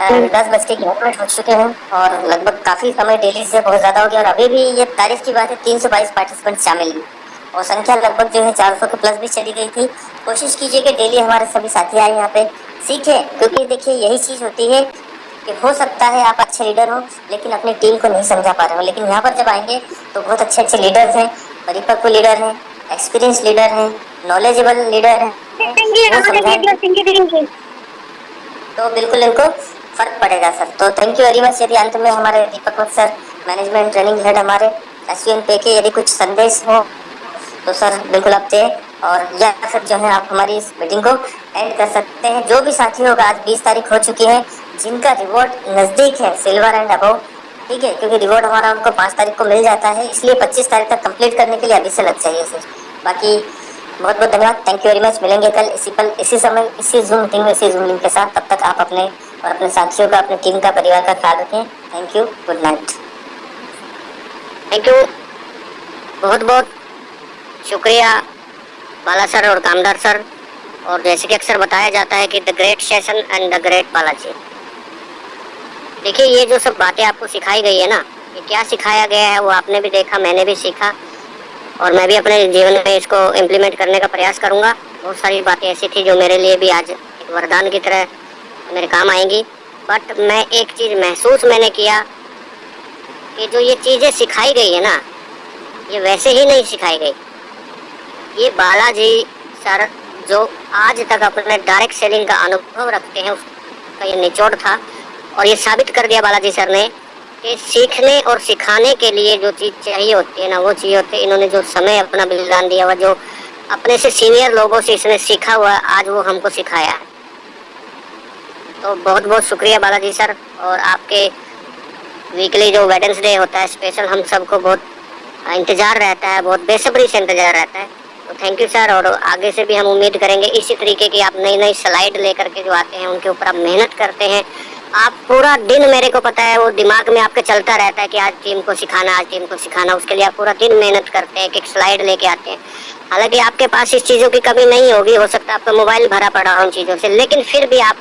10:01 हो चुके हैं, और लगभग काफी समय डेली से बहुत ज्यादा हो गया। और अभी भी ये तारीफ की बात है, 322 पार्टिसिपेंट शामिल हैं, और संख्या लगभग जो है 400 के प्लस भी चली गई थी। कोशिश कीजिए कि डेली हमारे सभी साथी आए यहाँ पे, सीखें। क्योंकि देखिए यही चीज होती है कि हो सकता है आप अच्छे लीडर हो, लेकिन अपनी टीम को नहीं समझा पा रहे हो। लेकिन यहाँ पर जब आएंगे तो बहुत अच्छे अच्छे लीडर्स हैं, परिपक्व लीडर हैं, एक्सपीरियंस लीडर हैं, नॉलेजेबल लीडर हैं, वो समझाएंगे तो बिल्कुल इनको फर्क पड़ेगा सर। तो थैंक यू वेरी मच। यदि अंत में हमारे दीपक वत्स सर, मैनेजमेंट ट्रेनिंग हेड हमारे एसवीएन पे के, यदि कुछ संदेश हो तो सर बिल्कुल आप दें, और या फिर जो है आप हमारी इस मीटिंग को एंड कर सकते हैं। जो भी साथी होगा, आज 20 तारीख हो चुकी है, जिनका रिवॉर्ड नजदीक है सिल्वर एंड अबव, ठीक है, क्योंकि रिवॉर्ड हमारा उनको 5 तारीख को मिल जाता है, इसलिए 25 तारीख तक कंप्लीट करने के लिए अभी से लग जाइए सर। बाकी बहुत बहुत धन्यवाद। Thank you very much. मिलेंगे कल इसी पल, इसी समय, इसी जूम मीटिंग में, इसी जूम लिंक के साथ। तब तक आप अपने और अपने साथियों का, अपनी टीम का, परिवार का ख्याल रखें। Thank you, good night. Thank you, बहुत बहुत शुक्रिया बाला सर और कामदार सर। और जैसे कि अक्सर बताया जाता है कि the great session and the great Balaji. देखिए, ये जो सब बातें आपको सिखाई गई है ना, ये क्या सिखाया गया है वो आपने भी देखा, मैंने भी सीखा, और मैं भी अपने जीवन में इसको इम्प्लीमेंट करने का प्रयास करूंगा। बहुत सारी बातें ऐसी थी जो मेरे लिए भी आज एक वरदान की तरह मेरे काम आएंगी। बट मैं एक चीज़ महसूस मैंने किया कि जो ये चीज़ें सिखाई गई है ना, ये वैसे ही नहीं सिखाई गई। ये बालाजी सर जो आज तक अपने डायरेक्ट सेलिंग का अनुभव रखते हैं, उसका ये निचोड़ था। और ये साबित कर दिया बालाजी सर ने कि सीखने और सिखाने के लिए जो चीज़ चाहिए होती है ना, वो चाहिए होती है। इन्होंने जो समय अपना बलिदान दिया हुआ, जो अपने से सीनियर लोगों से इसने सीखा हुआ, आज वो हमको सिखाया है। तो बहुत बहुत शुक्रिया बालाजी सर। और आपके वीकली जो वेडनेसडे होता है स्पेशल, हम सबको बहुत इंतज़ार रहता है, बहुत बेसब्री से इंतज़ार रहता है। तो तो थैंक यू सर, और आगे से भी हम उम्मीद करेंगे इसी तरीके की आप नई नई स्लाइड लेकर के जो आते हैं उनके ऊपर आप मेहनत करते हैं। आप पूरा दिन, मेरे को पता है, वो दिमाग में आपके चलता रहता है कि आज टीम को सिखाना, आज टीम को सिखाना, उसके लिए आप पूरा दिन मेहनत करते हैं, एक स्लाइड लेके आते हैं। हालांकि आपके पास इस चीज़ों की कमी नहीं होगी, हो सकता है आपका मोबाइल भरा पड़ा हो उन चीज़ों से, लेकिन फिर भी आप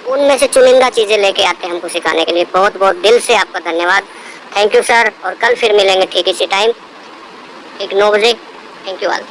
उनमें से चुनिंदा चीज़ें लेके आते हैं हमको सिखाने के लिए। बहुत बहुत दिल से आपका धन्यवाद। थैंक यू सर, और कल फिर मिलेंगे ठीक इसी टाइम, ठीक 9 बजे। Thank you all.